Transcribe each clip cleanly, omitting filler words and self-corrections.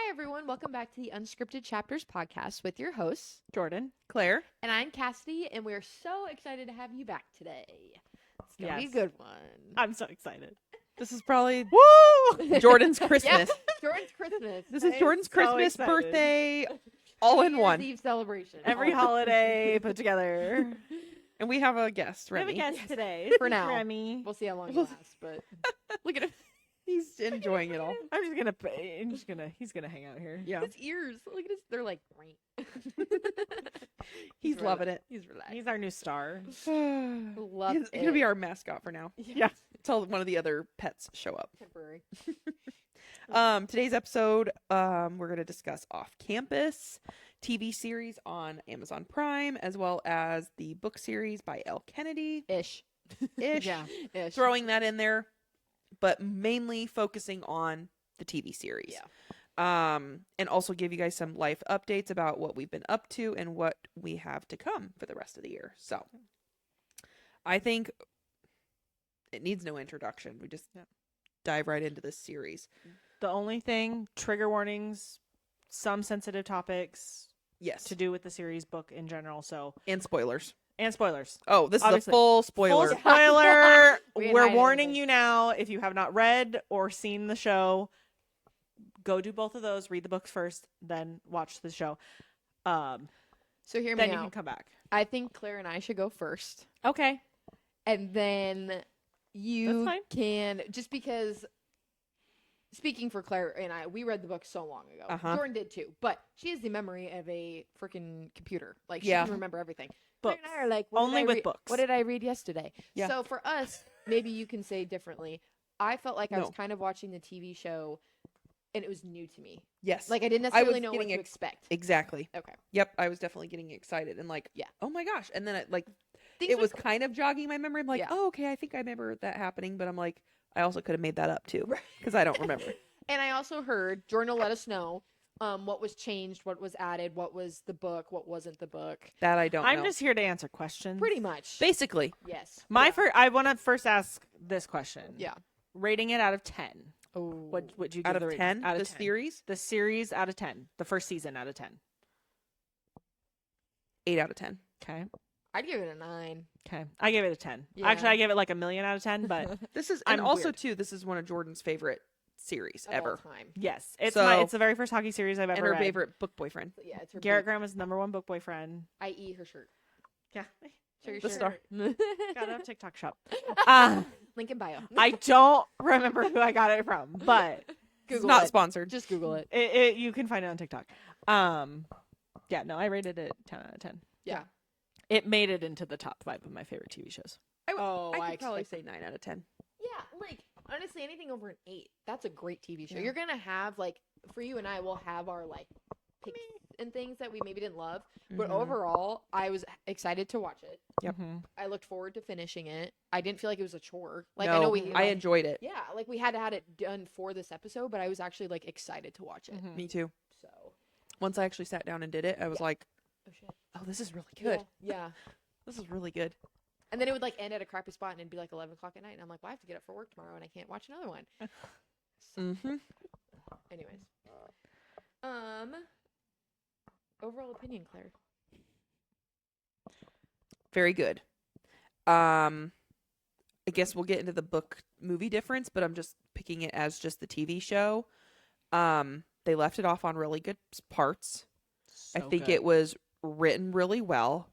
Hi, everyone. Welcome back to the Unscripted Chapters podcast with your hosts, Jordan. Claire. and I'm Cassidy, and we're so excited to have you back today. It's going to be a Yes. good one. I'm so excited. This is probably Woo! Jordan's Yeah, Christmas. Jordan's Christmas. This is I'm Jordan's so Christmas, excited. birthday, all in New Year's one. Eve celebration. Every All- holiday put together. And we have a guest, We have Remy. a guest today. For now. Remy. We'll see how long it lasts, but look at him. He's enjoying it all. He's gonna hang out here. Yeah. His ears. Look at his. They're like. He's loving it. He's relaxed. He's our new star. Love He's it. gonna be our mascot for now. Yeah. Until one of the other pets show up. Temporary. Today's episode, we're gonna discuss Off Campus TV series on Amazon Prime, as well as the book series by Elle Kennedy. Ish. Yeah. Ish. Throwing that in there, but mainly focusing on the TV series. Yeah. And also give you guys some life updates about what we've been up to and what we have to come for the rest of the year. So I think it needs no introduction. We just dive right into this series. The only thing, trigger warnings, some sensitive topics Yes. to do with the series book in general. So And spoilers. and spoilers. Oh, this Obviously. is a full spoiler. Full spoiler. We ain't We're hiding warning anything. you now. If you have not read or seen the show, go do both of those. Read the books first, then watch the show. So hear me Then you out. can come back. I think Claire and I should go first. Okay. And then you That's fine. can, just because, speaking for Claire and I, we read the book so long ago. Uh-huh. Jordan did too. But she has the memory of a freaking computer. Like, she Yeah. can remember everything. Claire Books. and I are like, what did Only I with read- books. What did I read yesterday? Yeah. So for us, maybe you can say differently. I felt like I was No. kind of watching the TV show, and it was new to me. Yes. Like, I didn't I was necessarily know what getting to expect. Exactly. Okay. Yep. I was definitely getting excited and like, Yeah. oh my gosh. And then it like, Things it would was kind of jogging my memory. I'm like, Yeah. oh, okay, I think I remember that happening. But I'm like, I also could have made that up too Right. because I don't remember. And I also heard Jordan will let us know what was changed, what was added, what was the book, what wasn't the book. That I don't I'm know. just here to answer questions. Pretty much. Basically, Yes. My Yeah. first. I want to first ask this question. Yeah. Rating it out of 10. Oh. What would you give out the of rating? 10, Out of this 10. series, The series out of 10. The first season out of 10. 8 out of 10. Okay. I'd give it a 9. Okay. I gave it a 10. Yeah. Actually, I gave it like a million out of 10, but This is, and I'm also weird. too, this is one of Jordan's favorite series Of all ever, time. yes, it's So- it's the very first hockey series I've and ever her read. favorite book boyfriend. So, yeah, it's her Garrett big- Graham is number 1 book boyfriend. i.e. her shirt. Yeah. Show your The star. shirt. Got a TikTok shop. Uh, Link in bio. I don't remember who I got it from, but It's Google not it. sponsored. Just Google it. you can find it on TikTok. Yeah, no, I rated it 10 out of 10. Yeah. It made it into the top 5 of my favorite TV shows. Oh, I I could probably say expect- 9 out of 10. Yeah, like honestly, anything over an 8, that's a great TV show. Yeah. You're gonna have like, for you and I, we'll have our like picks and things that we maybe didn't love, but Mhm. overall, I was excited to watch it. Yep. Mhm. I looked forward to finishing it. I didn't feel like it was a chore. Like I know we, I enjoyed it. yeah, like we had it done for this episode, but I was actually like excited to watch it. Mhm. Me too. So, Once I actually sat down and did it, I was Yeah. like, oh shit, oh, this is really good. Yeah. This is really good. And then it would like end at a crappy spot, and it'd be like 11 o'clock at night, and I'm like, well, I have to get up for work tomorrow, and I can't watch another one. So, Mm-hmm. anyways, overall opinion, Claire. Very good. I guess we'll get into the book movie difference, but I'm just picking it as just the TV show. They left it off on really good parts. I So think good. it was written really well.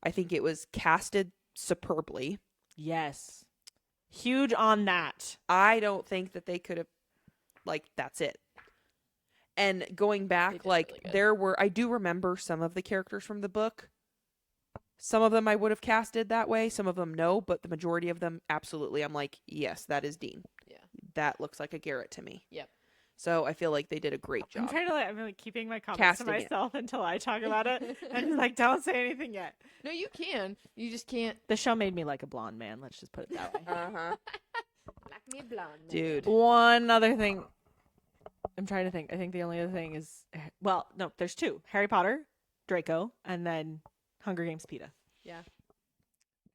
I think it was casted superbly. Yes. Huge on that. I don't think that they could have, like, that's it. And going back, did like, really good. there were, I do remember some of the characters from the book. Some of them I would have casted that way. Some of them no, but the majority of them, absolutely. I'm like, yes, that is Dean. Yeah. That looks like a Garrett to me. Yep. So I feel like they did a great I'm job. trying to I'm like keeping my comments Casting to it. myself until I talk about it. And just like, don't say anything yet. No, you can. You just can't. The show made me like a blonde man. Let's just put it that way. Uh-huh. Black me a blonde. man. Dude. One other thing. I'm trying to think. I think the only other thing is, well, no, there's 2. Harry Potter, Draco, and then Hunger Games PETA. Yeah.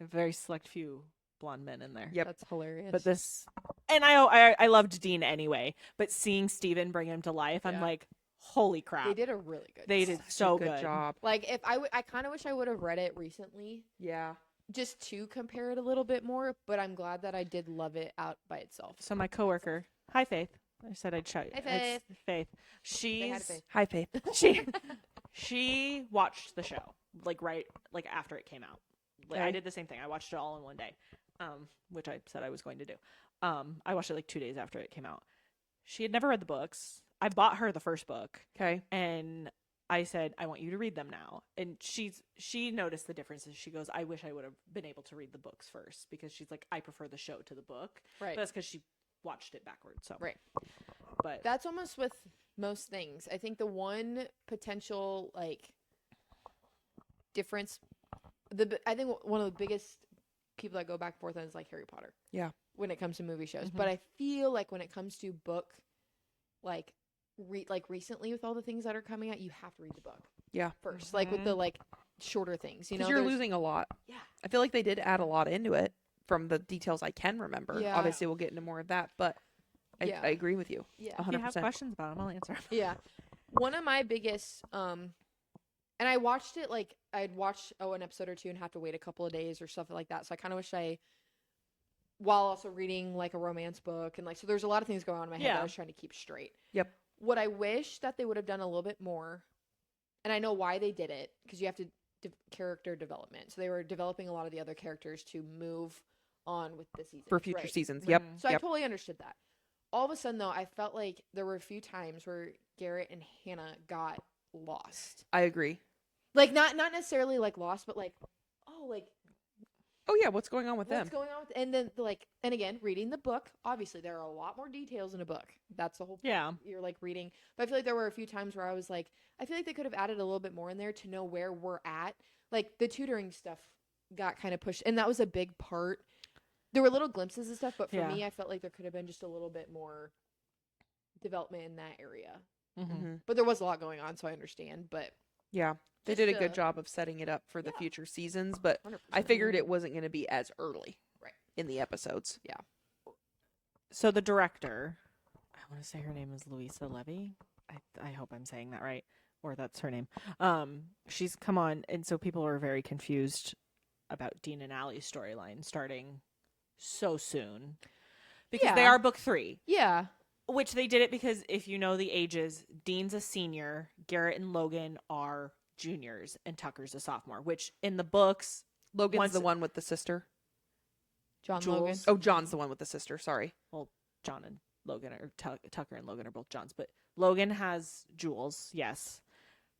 A very select few blonde men in there. Yep. That's hilarious. But this, and I loved Dean anyway. But seeing Steven bring him to life, I'm Yeah. like, holy crap. They did a really good. They job. did so good good. job. Like if I kind of wish I would have read it recently, Yeah. just to compare it a little bit more. But I'm glad that I did love it out by itself. So my coworker, hi Faith. I said I'd shout you. Hi, Faith. It's Faith. Say hi to She's Faith. Hi, Faith. she watched the show like after it came out. Like, I Okay. did the same thing. I watched it all in one day, which I said I was going to do. I watched it like 2 days after it came out. She had never read the books. I bought her the first book, Okay. and I said, I want you to read them now. And she noticed the differences. She goes, I wish I would have been able to read the books first, because she's like, I prefer the show to the book. Right. But that's because she watched it backwards. So Right. But That's almost with most things. I think the one potential like difference, I think one of the biggest people that go back and forth on is like Harry Potter. Yeah. When it comes to movie shows, Mhm. but I feel like when it comes to book, like recently with all the things that are coming out, you have to read the book Yeah. first, like with the like shorter things. You know, Because you're there's- losing a lot. Yeah. I feel like they did add a lot into it from the details I can remember. Yeah. Obviously, we'll get into more of that, but Yeah. I agree with you. Yeah. if you have 100%. questions about them, I'll answer 'em. Yeah. One of my biggest and I watched it like I'd watch an episode or two and have to wait a couple of days or stuff like that. So I kind of wish while also reading like a romance book and like so there's a lot of things going on in my head that Yeah. I was trying to keep straight. Yep. What I wish that they would have done a little bit more, and I know why they did it, because you have to character development. So they were developing a lot of the other characters to move on with the season For future right? seasons. Yep. Mhm. So I Yep. totally understood that. All of a sudden, though, I felt like there were a few times where Garrett and Hannah got lost. I agree. Like not necessarily like lost, but like, oh, like Oh, yeah. What's going on with what's them? going on with? And then like, and again, reading the book. Obviously, there are a lot more details in a book. That's the whole. Yeah. You're like reading, but I feel like there were a few times where I was like, I feel like they could have added a little bit more in there to know where we're at. Like the tutoring stuff got kind of pushed, and that was a big part. There were little glimpses and stuff, but for Yeah. me, I felt like there could have been just a little bit more development in that area. Mhm. Mhm. But there was a lot going on, so I understand. But Yeah. They Just, did a good job of setting it up for the yeah. future seasons, but 100%. I figured it wasn't going to be as early Right. in the episodes. So the director, I want to say her name is Louisa Levy. I hope I'm saying that right, or that's her name. She's come on, and so people are very confused about Dean and Allie's storyline starting so soon, because they Yeah. are book 3, yeah, which they did it because if you know the ages, Dean's a senior, Garrett and Logan are juniors, and Tucker's a sophomore. Which in the books, Logan's Once- the one with the sister. John Jules. Logan. Oh, John's the one with the sister. Sorry. John and Logan or Tucker and Logan are both Johns, but Logan has Jules, yes.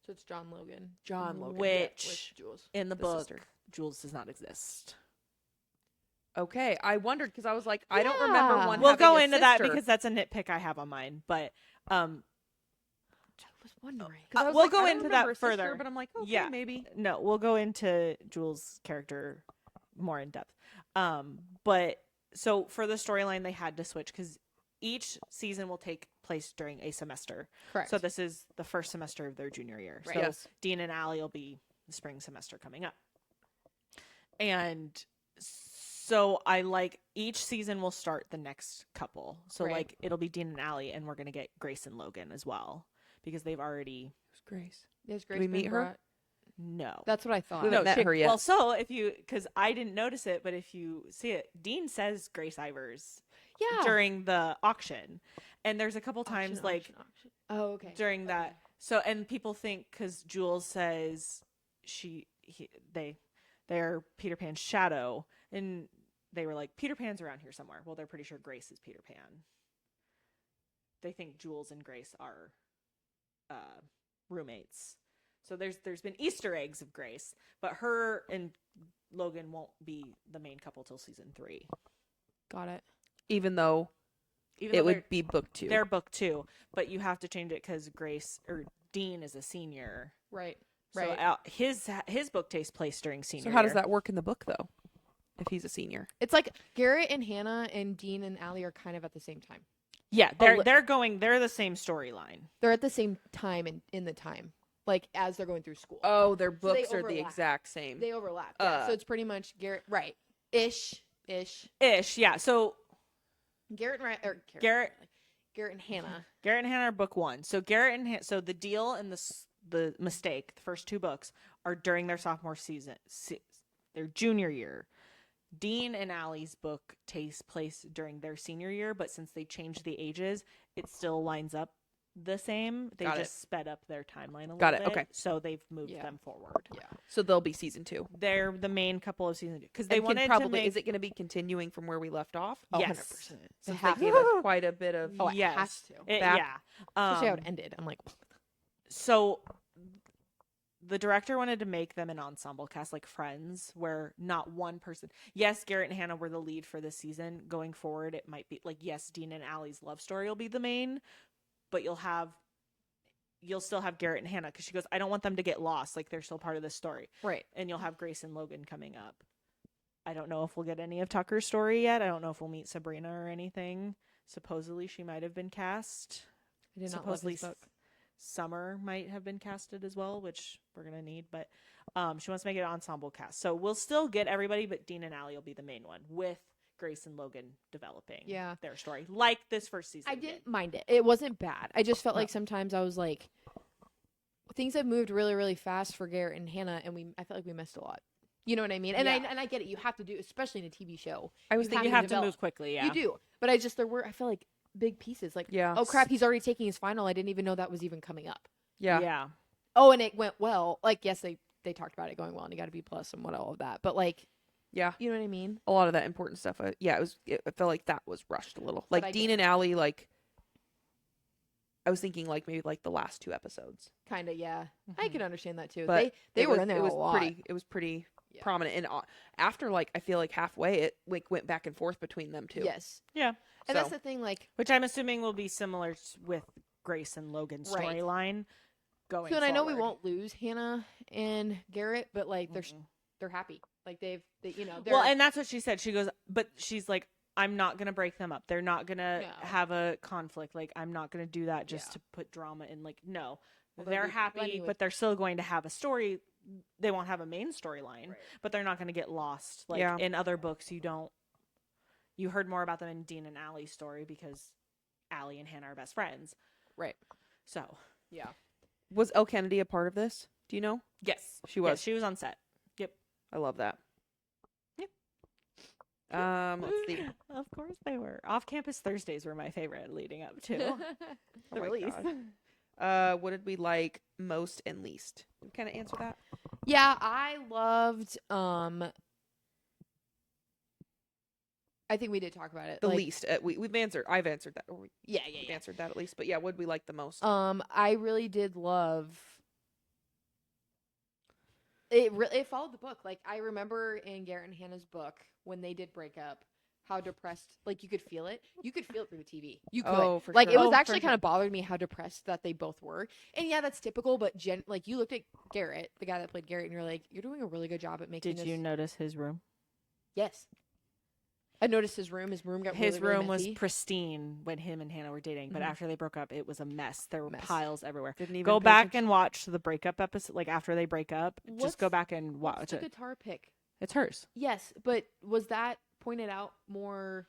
So it's John Logan. John Logan. Which with Jules. in the The book, sister. Jules does not exist. Okay. I wondered because I was like, I don't remember Yeah. one. We'll having go a into that sister. because that's a nitpick I have on mine, but I was wondering. 'Cause I was we'll like, go I don't into remember that a sister, further. But I'm like, okay, Yeah. maybe. no, we'll go into Jules' character more in depth. But so for the storyline, they had to switch because each season will take place during a semester. Correct. So this is the first semester of their junior year. Right. So Yes. Dean and Allie will be the spring semester coming up. And so I like each season will start the next couple. So Right. like it'll be Dean and Allie, and we're gonna get Grace and Logan as well because they've already Who's Grace? Yes, we Grace meet been her? brought- no. That's what I thought. We haven't met her yet. Well, so if you because I didn't notice it, but if you see it, Dean says Grace Ivers yeah. during the auction, and there's a couple times Auction. Oh, okay. during that. So and people think because Jules says they're Peter Pan's shadow, and they were like Peter Pan's around here somewhere. Well, they're pretty sure Grace is Peter Pan. They think Jules and Grace are roommates. So there's been Easter eggs of Grace, but her and Logan won't be the main couple till season 3. Got it. Even though Even it though would be book 2. they're book 2, but you have to change it because Grace or Dean is a senior. Right. So Right. his book takes place during senior. So how does year. that work in the book though? If he's a senior. It's like Garrett and Hannah and Dean and Allie are kind of at the same time. Yeah, li- they're the same storyline. They're at the same time in the time, like as they're going through school. Oh, their they books are the overlap. exact same. They overlap. Yeah. So it's pretty much Garrett, right? Ish. Ish, yeah. So Garrett and Riley, or Garrett- Garrett and Hannah. Garrett and Hannah are book 1. So so the deal and the mistake, the first 2 books are during their sophomore season, their junior year. Dean and Allie's book takes place during their senior year, but since they changed the ages, it still lines up the same. They Got just sped up their timeline a little Got it, bit. okay. So they've moved Yeah. them forward. Yeah. So they'll be season 2. They're the main couple of season 2 because they And wanted probably to make. is it going to be continuing from where we left off? Oh, Yes. 100%. Since have they gave to. us quite a bit of Oh, it yes. has to. Back- Yeah. Especially how it ended. I'm like, So the director wanted to make them an ensemble cast, like Friends, where not one person. Yes, Garrett and Hannah were the lead for this season. Going forward, it might be like, yes, Dean and Allie's love story will be the main, but you'll still have Garrett and Hannah, because she goes, I don't want them to get lost. Like, they're still part of this story. right. And you'll have Grace and Logan coming up. I don't know if we'll get any of Tucker's story yet. I don't know if we'll meet Sabrina or anything. Supposedly she might have been cast. I did not love Supposedly his book. Summer might have been casted as well, which we're gonna need, but she wants to make it an ensemble cast. So we'll still get everybody, but Dean and Allie will be the main one, with Grace and Logan developing their story, like this first season. I didn't mind it. It wasn't bad. I just felt No. like sometimes I was like, things have moved really, really fast for Garrett and Hannah, and I felt like we missed a lot. You know what I mean? And Yeah. I get it. You have to do, especially in a TV show. I was You thinking You have to develop. move quickly, yeah. You do, but I feel like big pieces. Like, Yeah. oh crap, he's already taking his final. I didn't even know that was even coming up. Yeah. Yeah. Oh, and it went well. Like, yes, they talked about it going well, and he got a B+ and what all of that. But like, Yeah. you know what I mean? A lot of that important stuff. I felt like that was rushed a little. But Like I Dean did- and Allie, like I was thinking like maybe like the last 2 episodes. Kind of, yeah. I Mhm. can understand that too. But They it were was- in there it was a lot. pretty Yeah. prominent, and after like I feel like halfway it like went back and forth between them two. Yes, Yeah. and So- that's the thing. Like, Which I'm assuming will be similar with Grace and Logan's Right. storyline going so and I know we forward. won't lose Hannah and Garrett, but like Mhm. they're happy. Like they they're Well, and that's what she said. She goes, but she's like, I'm not gonna break them up. They're not gonna No. have a conflict. Like, I'm not gonna do that just Yeah. to put drama in. Like, no, Well, there'll they're be happy, plenty with- but they're still going to have a story. They won't have a main storyline, Right. but they're not gonna get lost. Like Yeah. in other books, you heard more about them in Dean and Allie's story because Allie and Hannah are best friends. Right. So Yeah. Was Elle Kennedy a part of this? Do you know? yes, She Yes, was. she was on set. Yep. I love that. Yep. Let's see. Of course they were. Off-campus Thursdays were my favorite leading up to Oh the my release. God. What did we like most and least? Can we kind of answer that? Yeah, I loved I think we did talk about it. The like, least. We've answered. I've answered that. Or Yeah, we've answered that at least. But yeah, what did we like the most? I really did love it. It followed the book. Like, I remember in Garrett and Hannah's book when they did break up, how depressed. Like, you could feel it. You could feel it through the TV. You could. Oh, for Like, sure. it was Oh, for actually sure. kind of bothered me how depressed that they both were. And yeah, that's typical. But like, you looked at Garrett, the guy that played Garrett, and you're like, you're doing a really good job at making. Did this. you notice his room? Yes. I noticed his room. His room got His really, really room was messy. pristine when him and Hannah were dating, but Mhm. after they broke up, it was a mess. There were Mess. piles everywhere. Didn't even Go pay back attention. and watch the breakup episode, like after they break up. Just go What's- back and What's watch the it. guitar pick? It's hers. Yes, but was that pointed out more?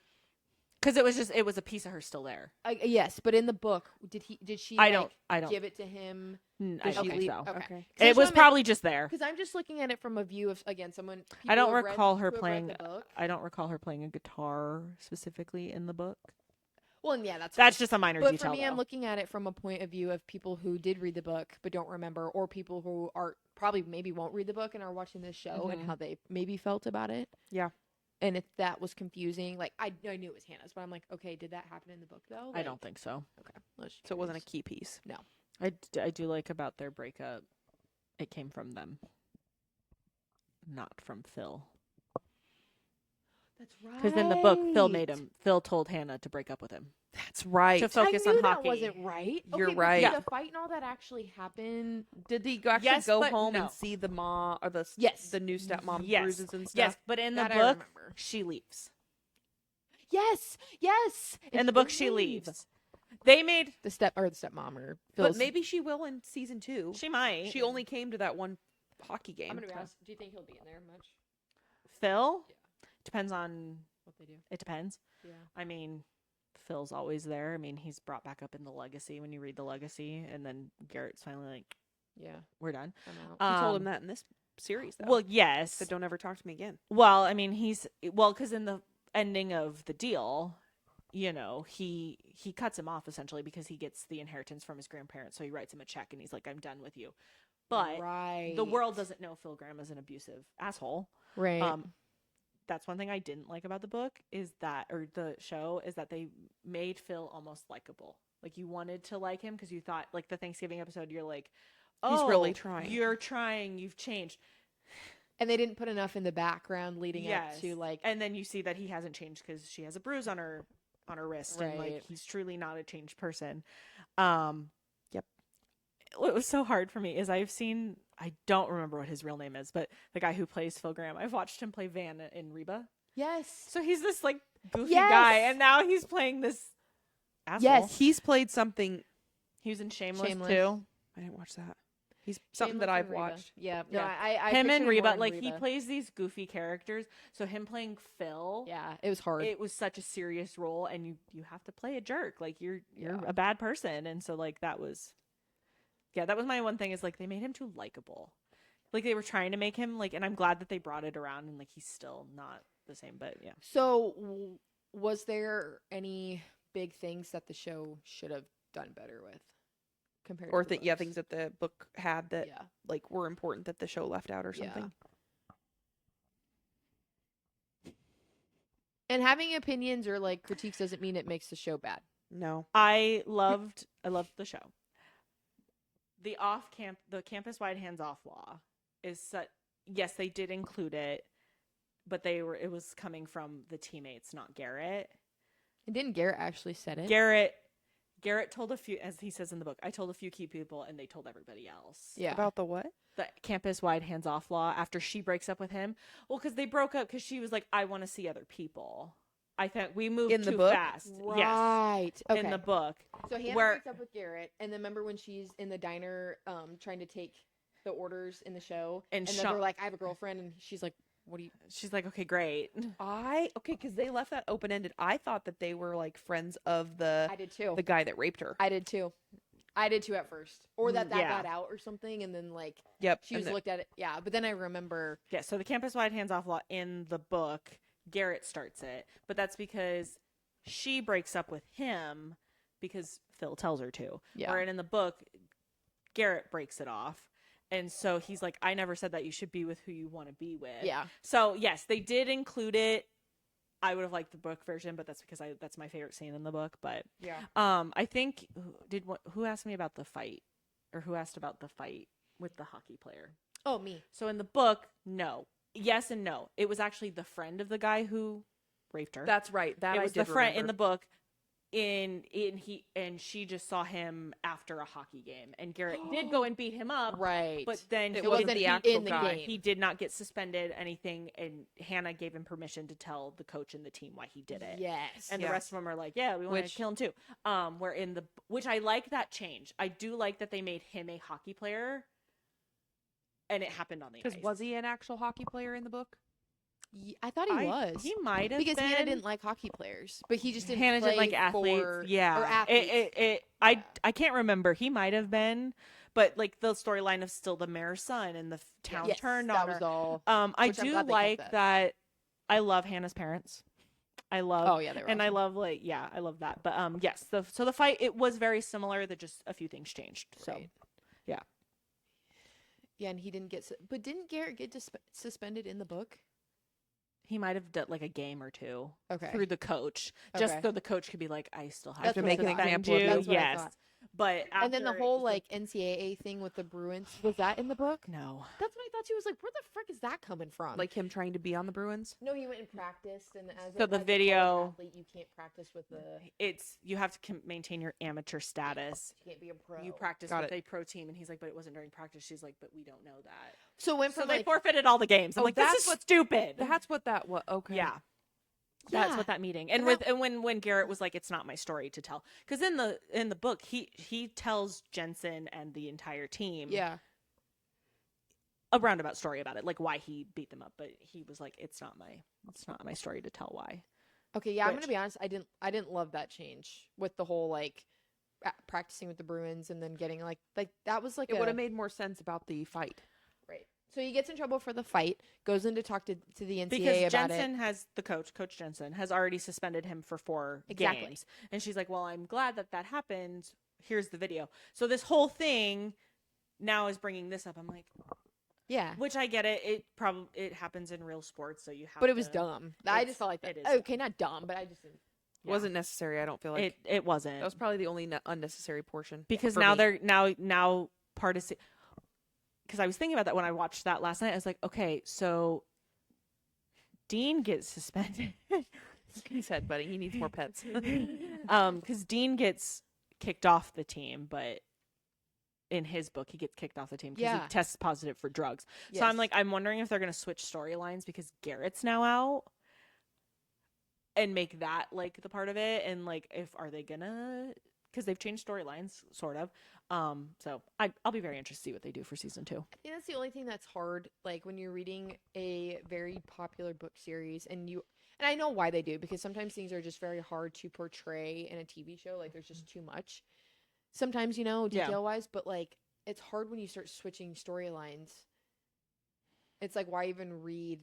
Because it was a piece of her still there. Yes, but in the book, did she? I don't give it to him. I Did don't she think leave? so. Okay. It was probably just there. Because I'm just looking at it from a view of, again, someone. I don't people who have recall her who have read playing. the book. I don't recall her playing a guitar specifically in the book. Well, and yeah, that's That's fine. just a minor But detail. for me, I'm though. looking at it from a point of view of people who did read the book but don't remember, or people who are probably maybe won't read the book and are watching this show and Mhm. how they maybe felt about it. Yeah. And if that was confusing, like I knew it was Hannah's, but I'm like, okay, did that happen in the book though? I Like, don't think so. Okay, let's So it wasn't a key piece. I do like about their breakup. It came from them, not from Phil. That's right. Because in the book, Phil told Hannah to break up with him That's right. to focus I knew on that hockey. wasn't right. You're Okay, but right. Did Yeah. the fight and all that actually happen? Did he actually Yes, go but home no. and see the mom or the Yes. the new stepmom Yes. bruises and stuff? Yes, but in the That I book, remember. she leaves. Yes, yes. In the she book, didn't she leave. leaves. They made. The stepmom or But Phil's. maybe she will in season 2. She might. She only came to that one hockey game. I'm gonna be honest. Do you think he'll be in there much? Phil. Yeah. Depends on. What they do? It depends. Yeah. I mean, Phil's always there. I mean, he's brought back up in the Legacy when you read the Legacy, and then Garrett's finally like, Yeah, we're done. I'm out. He told him that in this series, though. Well, yes. Said, don't ever talk to me again. Well, I mean, because in the ending of the deal, you know, he cuts him off essentially because he gets the inheritance from his grandparents. So he writes him a check and he's like, I'm done with you. But right. the world doesn't know Phil Graham is an abusive asshole. Right. That's one thing I didn't like about the book or the show is that they made Phil almost likable. Like you wanted to like him because you thought like the Thanksgiving episode, you're like, oh, He's really trying. You're trying. You've changed. And they didn't put enough in the background leading up to like. And then you see that he hasn't changed because she has a bruise on her wrist, and like Right. he's truly not a changed person. Yep. What was so hard for me is I don't remember what his real name is, but the guy who plays Phil Graham, I've watched him play Van in Reba. Yes. So he's this like goofy Yes. guy, and now he's playing this asshole. Yes. He's played something. He was in Shameless, Shameless. too. I didn't watch that. He's something Shameless that I've and Reba. watched. Yeah. No, Yeah. I Him pictured and more Reba, in like he Reba. plays these goofy characters. So him playing Phil, Yeah, it was hard. it was such a serious role, and you have to play a jerk. Like you're Yeah. a bad person, and so like that was my one thing is like they made him too likable. Like they were trying to make him like, and I'm glad that they brought it around, and like he's still not the same, but yeah. So, was there any big things that the show should have done better with compared Or to the things books? that the book had that Yeah. like were important that the show left out or Yeah. something. And having opinions or like critiques doesn't mean it makes the show bad. No. I loved the show. The campus wide hands off law is such, yes, they did include it, but it was coming from the teammates, not Garrett. And didn't Garrett actually said it? Garrett told a few, as he says in the book, I told a few key people and they told everybody else. Yeah. About the what? The campus wide hands off law after she breaks up with him. Well, because they broke up because she was like, I want to see other people. I think we moved In the too book? fast. Yes. Right. Okay. In the book. So Hannah where- breaks up with Garrett, and then remember when she's in the diner, trying to take the orders in the show, And then Sean- they're like, "I have a girlfriend," and she's like, "What do you?" She's like, okay, great. Because they left that open ended. I thought that they were like friends of I did too. the guy that raped her. I did too. I did too at first, or that Yeah. got out or something, and then like Yep. she was looked at it. Yeah, but then I remember. Yeah, so the campus wide hands off law in the book, Garrett starts it, but that's because she breaks up with him because Phil tells her to. Yeah. Where in the book, Garrett breaks it off. And so he's like, I never said that you should be with who you want to be with. Yeah. So yes, they did include it. I would have liked the book version, but that's because that's my favorite scene in the book. But Yeah. I think who asked me about the fight, or who asked about the fight with the hockey player? Oh, me. So in the book, no, yes and no. It was actually the friend of the guy who raped her. That's right. That it I was did the friend in remember. the book. She just saw him after a hockey game, and Garrett did go and beat him up. Right. But then It he wasn't wasn't the he actual in the guy. game. he did not get suspended anything, and Hannah gave him permission to tell the coach and the team why he did it. Yes. And Yeah. the rest of them are like, yeah, we want to Which- kill him too. Where in the which I like that change. I do like that they made him a hockey player, and it happened on the ice. Because was he an actual hockey player in the book? I thought he was. He might have because been. Hannah didn't like hockey players, but he just didn't. Hannah play didn't like athletes. for- Yeah, or athletes. I can't remember. He might have been, but like the storyline of still the mayor's son and the town Yes, turned that on was her. all. I which I'm do glad they kept like that. that. I love Hannah's parents. I love. Oh yeah, they were. And I awesome. love I love that. But yes, so the fight, it was very similar. That just a few things changed. So Right. yeah. Yeah, and he didn't get. But didn't Garrett get suspended in the book? He might have done like a game or two Okay. through the coach, just Okay. so the coach could be like, I still have That's to what I make an thought. example of you. him. That's what I Yes, thought. but And then the after it whole was like NCAA thing with the Bruins, was that in the book? no. That's what I thought. She was like, "Where the frick is that coming from?" Like him trying to be on the Bruins? no, he went and practiced, and as So the as a college video- athlete, you can't practice with the. It's you have to maintain your amateur status. You can't be a pro. You practice Got with it. a pro team, and he's like, but it wasn't during practice. She's like, but we don't know that. So it went So from they like, forfeited all the games. I'm Oh, like, this that's is what- stupid. That's what that was. Okay. Yeah. That's Yeah. what that meeting and And with and when Garrett was like, it's not my story to tell, because in the book he tells Jensen and the entire team yeah, a roundabout story about it, like why he beat them up, but he was like, it's not my story to tell why. Okay, yeah, I'm Which- gonna be honest. I didn't love that change with the whole like practicing with the Bruins and then getting like that was like It would a have made more sense about the fight. right. So he gets in trouble for the fight, goes in to talk to the NCAA Because about Jensen it. has Coach Jensen has already suspended him for 4 Exactly. games, and she's like, "Well, I'm glad that happened. Here's the video." So this whole thing now is bringing this up. I'm like, Yeah, which I get it. It happens in real sports, so you have. but it was to, dumb. I It's- just felt like that. it is Okay, not dumb, but I just didn't. It wasn't necessary. I don't feel like It wasn't that was probably the only unnecessary portion. because for now me. they're now part of. Because I was thinking about that when I watched that last night. I was like, okay, so Dean gets suspended. He said, buddy, he needs more pets. Because Dean gets kicked off the team, but in his book, he gets kicked off the team because Yeah. he tests positive for drugs. Yes. So I'm wondering if they're going to switch storylines because Garrett's now out and make that like the part of it. And like, are they gonna, because they've changed storylines sort of. So I'll be very interested to see what they do for season 2. I think that's the only thing that's hard. Like when you're reading a very popular book series, and I know why they do because sometimes things are just very hard to portray in a TV show. Like there's just too much. Sometimes Yeah. detail wise, but like it's hard when you start switching storylines. It's like why even read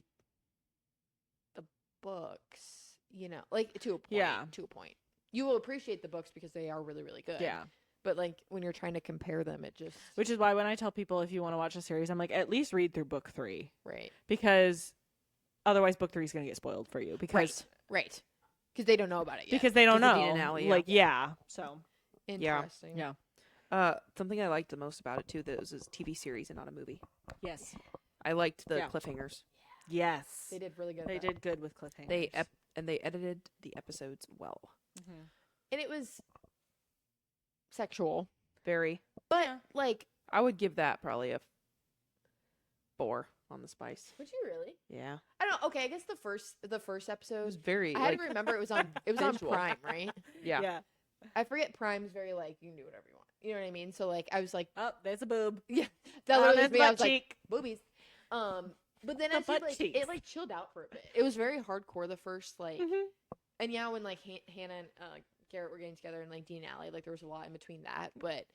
the books? Like to a point. Yeah. To a point. You will appreciate the books because they are really really good. Yeah. But like when you're trying to compare them, it just Which is why when I tell people if you want to watch a series, I'm like, at least read through book 3 right. because otherwise book 3 is going to get spoiled for you because Right. Because they don't know about it yet. because they don't 'Cause of know. Dean and Allie, Like yeah. So Interesting. yeah. Something I liked the most about it too, that it was a TV series and not a movie. Yes. I liked the Yeah. cliffhangers. Yes. They did really good. They at that. did good with cliffhangers. They edited the episodes well. Mhm. And it was sexual. Very. But Yeah. like, I would give that probably a 4 on the spice. would you really? Yeah. I don't know. Okay, I guess the first It was episode very I had like, to remember it was on Visual. Prime, right? yeah. Yeah. I forget Prime's very like you can do whatever you want. You know what I mean? So like I was like Oh, there's a boob. that On literally his was me. I butt was like cheek. boobies. But then The as it butt like cheeks. it like chilled out for a bit. It was very hardcore the first like Mhm. and yeah when like Hannah and Garrett were getting together and like Dean and Allie like there was a lot in between that, but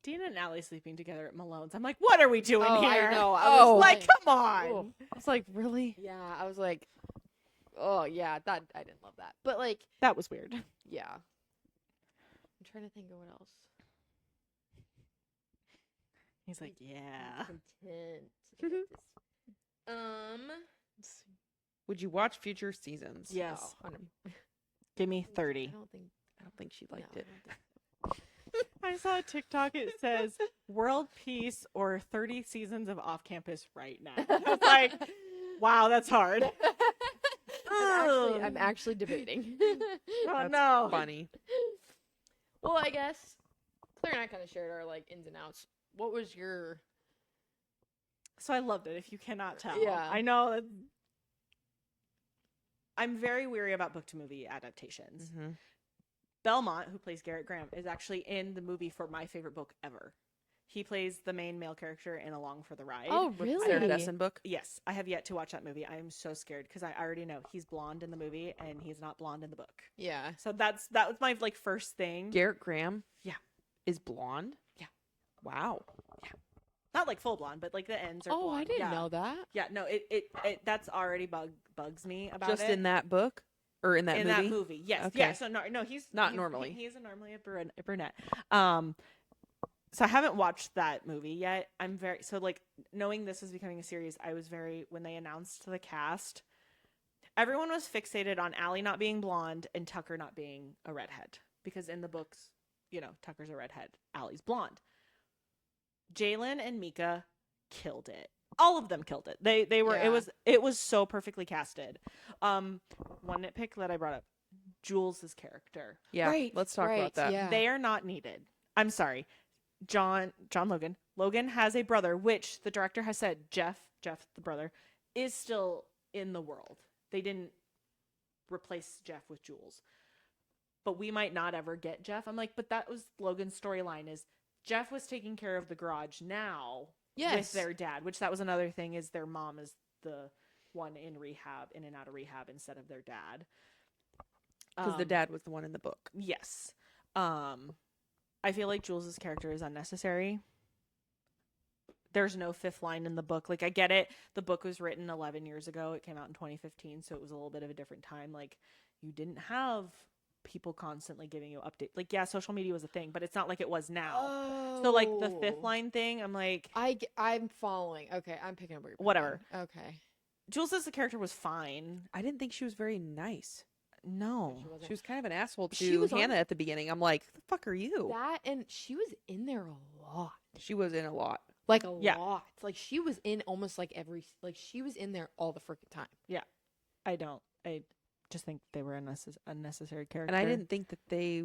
Dean and Allie sleeping together at Malone's. I'm like, what are we doing Oh, I here? know. I was like, like, come on. oh. I was like, really? yeah, I was like, oh yeah, that I didn't love that. But like, That was weird. yeah. I'm trying to think of what else. He's like, yeah. Content. to get this- Would you watch future seasons? Yes. oh, 100 Give me I 30. don't think I don't think she no, liked I it. don't think- I saw a TikTok. It says world peace or 30 seasons of off campus right now. I was like, wow, that's hard. I'm actually debating. Oh, That's no. funny. Well, I guess Claire and I kind of shared our like ins and outs. What was your? So I loved it, if you cannot tell. Yeah. I know. I'm very weary about book to movie adaptations. Mhm. Belmont, who plays Garrett Graham, is actually in the movie for my favorite book ever. He plays the main male character in Along for the Ride. Oh, With really? Sarah Dessen book. Yes, I have yet to watch that movie. I am so scared because I already know he's blonde in the movie and he's not blonde in the book. Yeah. So that was my like first thing. Garrett Graham. Yeah. Is blonde. Yeah. Wow. Not like full blonde, but like the ends are Oh, blonde. I didn't yeah. know that. Yeah, no, it that's already bugs me about Just it. in that book or in that in movie. that movie. Yes. Okay. Yeah, so no, he's Not normally. He's normally a brunette. So I haven't watched that movie yet. I'm very so like knowing this is becoming a series, I was very when they announced the cast, everyone was fixated on Allie not being blonde and Tucker not being a redhead. Because in the books, Tucker's a redhead, Allie's blonde. Jalen and Mika killed it. All of them killed it. They were Yeah. it was so perfectly casted. One nitpick that I brought up, Jules' character. Yeah. Right, Let's talk right, about that. yeah. They are not needed. I'm sorry. John Logan. Logan has a brother, which the director has said Jeff the brother is still in the world. They didn't replace Jeff with Jules. But we might not ever get Jeff. I'm like, but that was Logan's storyline is Jeff was taking care of the garage now Yes. with their dad, which that was another thing is their mom is the one in and out of rehab instead of their dad. Because the dad was the one in the book. Yes. I feel like Jules's character is unnecessary. There's no fifth line in the book. Like, I get it. The book was written 11 years ago. It came out in 2015, so it was a little bit of a different time. Like, you didn't have people constantly giving you updates. Like, yeah, social media was a thing, but it's not like it was now. So, like, the fifth line thing, I'm like, I'm following. Okay, I'm picking up where you're putting Whatever. it. Okay. Jules's character was fine. I didn't think she was very nice. No. She wasn't. She was kind of an asshole She to was on- Hannah at the beginning. I'm like, the fuck are you? That, and she was in there a lot. She was in a lot. Like a Yeah. lot. Like she was in almost like like she was in there all the freaking time. I just think they were unnecessary character. And I didn't think that they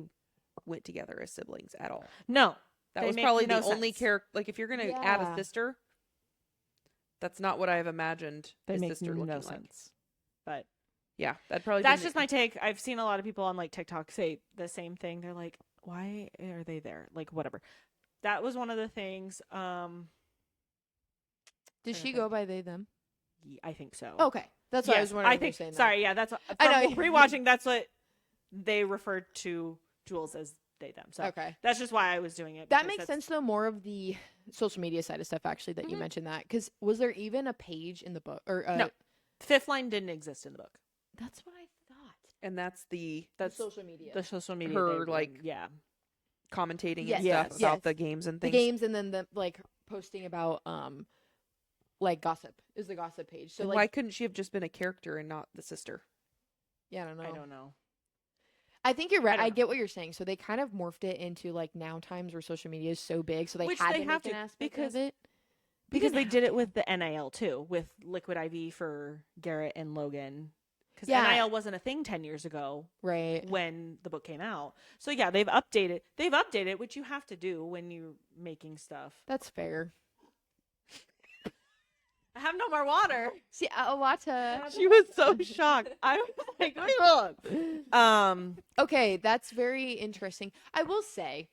went together as siblings at all. No. That They was make probably no the only sense. character. Like, if you're going to add a Yeah. sister, that's not what I've imagined They his make sister looking no like. sense. But Yeah, that probably. that's been just my take. I've seen a lot of people on like TikTok say the same thing. They're like, why are they there? Like, whatever. That was one of the things. Did Trying she to go by they them? I think so. Okay. That's what I Yes, was wondering. I if you were think. saying that. Sorry, yeah, that's what, I know. from rewatching. That's what they referred to Jules as they them. So Okay. that's just why I was doing it. That because makes that's- sense though, more of the social media side of stuff actually that you Mhm. mentioned that. Because was there even a page in the book or No. Fifth line didn't exist in the book. That's what I thought. and that's the That's social media. the social media. Her, they- like, yeah. commentating Yes, and yes, stuff about yes. the games and the things. games and then the like posting about like gossip is the gossip page. So And like why couldn't she have just been a character and not the sister? yeah, I don't know. I don't know. I think you're right. don't I know. get what you're saying. So they kind of morphed it into like now times where social media is so big, so they Which had they to have make an to, aspect because- of it. Because they didn't did have it with the NIL too, with Liquid IV for Garrett and Logan. Because Yeah. NIL wasn't a thing 10 years ago Right. when the book came out. So yeah, they've updated. They've updated, which you have to do when you're making stuff. That's fair. I have no more water. See, Awata. She was so shocked. I was like, look. Okay, that's very interesting. I will say,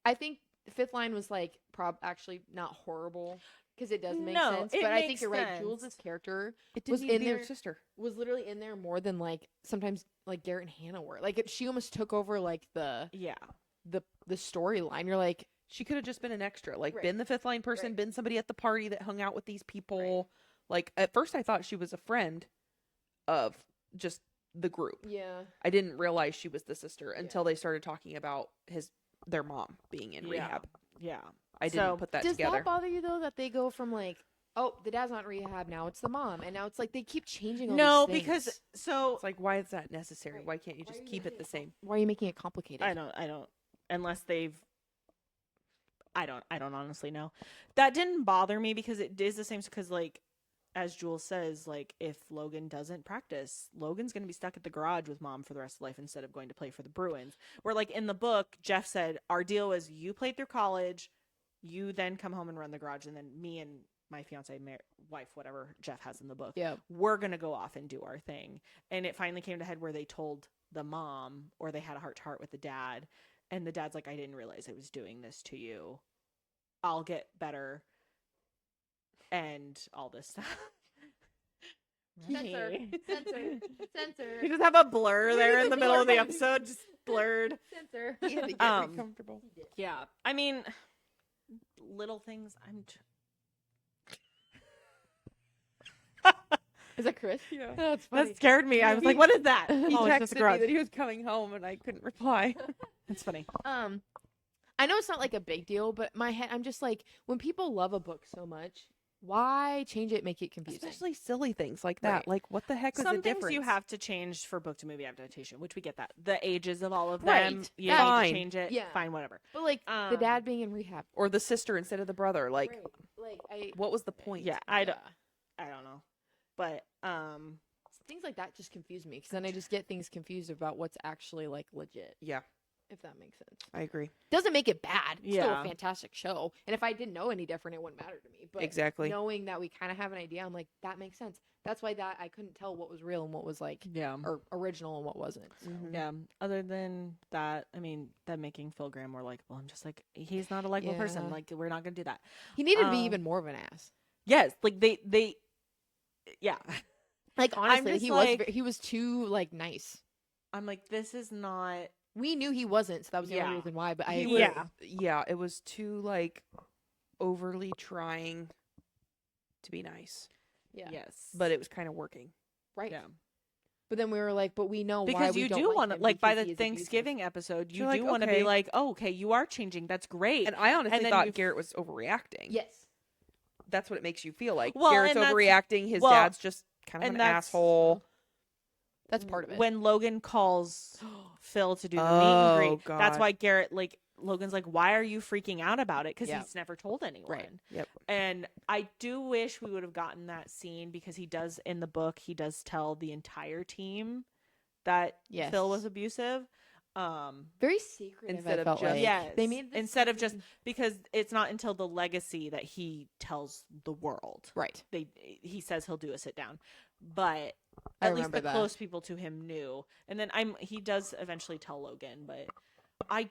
I think the fifth line was like actually not horrible because it does make No, sense. it But I think makes you're right. sense. Jules' character It Was didn't need to in be her there- sister. was literally in there more than like sometimes like Garrett and Hannah were. Like she almost took over like Yeah. the storyline. You're like, She could have just been an extra, like Right. been the fifth line person, Right. been somebody at the party that hung out with these people. Like, at first I thought she was a friend of just the group. yeah, I didn't realize she was the sister until they started talking about their mom being in Yeah. rehab. Yeah. I didn't So, put that does together. that bother you though that they go from like, oh, the dad's not in rehab now, it's the mom, and now it's like they keep changing. All No, these because things. so It's like, why is that necessary? Right. Why can't you Why just are you keep it making the same? why are you making it complicated? I don't unless they've I don't honestly know. That didn't bother me because it is the same because like as Jules says, like if Logan doesn't practice, Logan's going to be stuck at the garage with mom for the rest of life instead of going to play for the Bruins. Where like in the book, Jeff said our deal is you played through college, you then come home and run the garage, and then me and my fiance, wife, whatever Jeff has in the book, Yeah. we're going to go off and do our thing. And it finally came to head where they told the mom, or they had a heart to heart with the dad. And the dad's like, I didn't realize I was doing this to you. I'll get better. And all this stuff. Censor. Me. Censor. Censor. You just have a blur there in the middle of the episode, just blurred. Censor. He had to get comfortable. Yeah. I mean, little things. Is that Chris? Yeah. That's funny. That scared me. I was like, what is that? He Oh, it's just a texted me garage. that he was coming home and I couldn't reply. It's funny. I know it's not like a big deal, but my head, I'm just like, when people love a book so much, why change it, make it confusing? Especially silly things like that. Right. Like, what the heck is Some the things difference? you have to change for book to movie adaptation, which we get that. The ages of all of them, Right. you Yeah. need Fine. to change it. Yeah. Fine, whatever. But like the Um, dad being in rehab, Or the sister instead of the brother. Like, right. Like I, what was the point? Yeah, I don't know. But things like that just confuse me because then I just get things confused about what's actually like legit. Yeah, If that makes sense. I agree. Doesn't make it bad. It's still Yeah. a fantastic show. And if I didn't know any different, it wouldn't matter to me. But Exactly. knowing that we kind of have an idea, I'm like, that makes sense. That's why that I couldn't tell what was real and what was like yeah. or original and what wasn't. So. Mhm. Yeah. Other than that, I mean, them making Phil Graham more likable. I'm just like, he's not a likable person. Yeah. Like, we're not gonna do that. He needed to be Um, even more of an ass. Yes, like they yeah. Like honestly, just he like- was he was too like nice. I'm like, this is not. We knew he wasn't, so that was the only Yeah. reason why. But I He agree. was- Yeah. yeah, it was too like overly trying to be nice, Yeah. Yes. but it was kind of working. Right. yeah. But then we were like, but we know why Because we you don't do like want to, him like, by because the he is abusive. Thanksgiving episode, you You're like, do want to okay. be like, oh, okay, you are changing. That's great. And I honestly And then thought you- Garrett was overreacting. Yes. That's what it makes you feel like. Well, Garrett's and that's- overreacting. His well, dad's just kind of and an that's- asshole. That's part of it. When Logan calls Phil to do the meet Oh, and greet, that's God. why Garrett, like, Logan's like, why are you freaking out about it? Because Yeah. he's never told anyone. Right. Yep. And I do wish we would have gotten that scene because he does, in the book, he does tell the entire team that Yes. Phil was abusive. Very secretive. Instead I of felt just- like. Yes. They made this instead of just scene- because it's not until the legacy that he tells the world. right. He says he'll do a sit down, but I at least remember the that. close people to him knew. And then he does eventually tell Logan, but I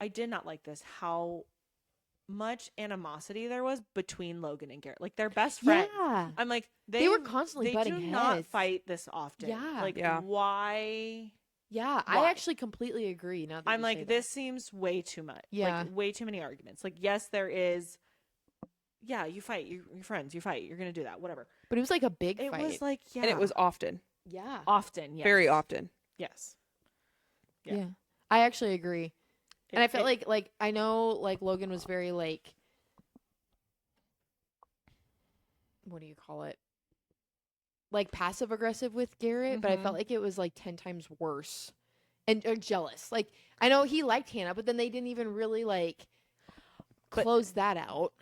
did not like this, how much animosity there was between Logan and Garrett. Like, they're best friends. Yeah. I'm like, They were constantly they butting do not heads. fight this often. Yeah. Like, Yeah. why? Yeah, Why? I actually completely agree. Now that I'm you say like, that. this seems way too much. Yeah. Like, way too many arguments. Like, yes, there is. Yeah, you fight. You're friends. You fight. You're going to do that. Whatever. But it was like a big It fight. was like, yeah. And it was often. yeah. often. Yes. Very often. Yes. yeah. Yeah. I actually agree. And I felt It- like I know like Logan was very like what do you call it? Like passive aggressive with Garrett, but I felt Mhm. like it was like 10 times worse. And or jealous. Like I know he liked Hannah, but then they didn't even really like But- close that out.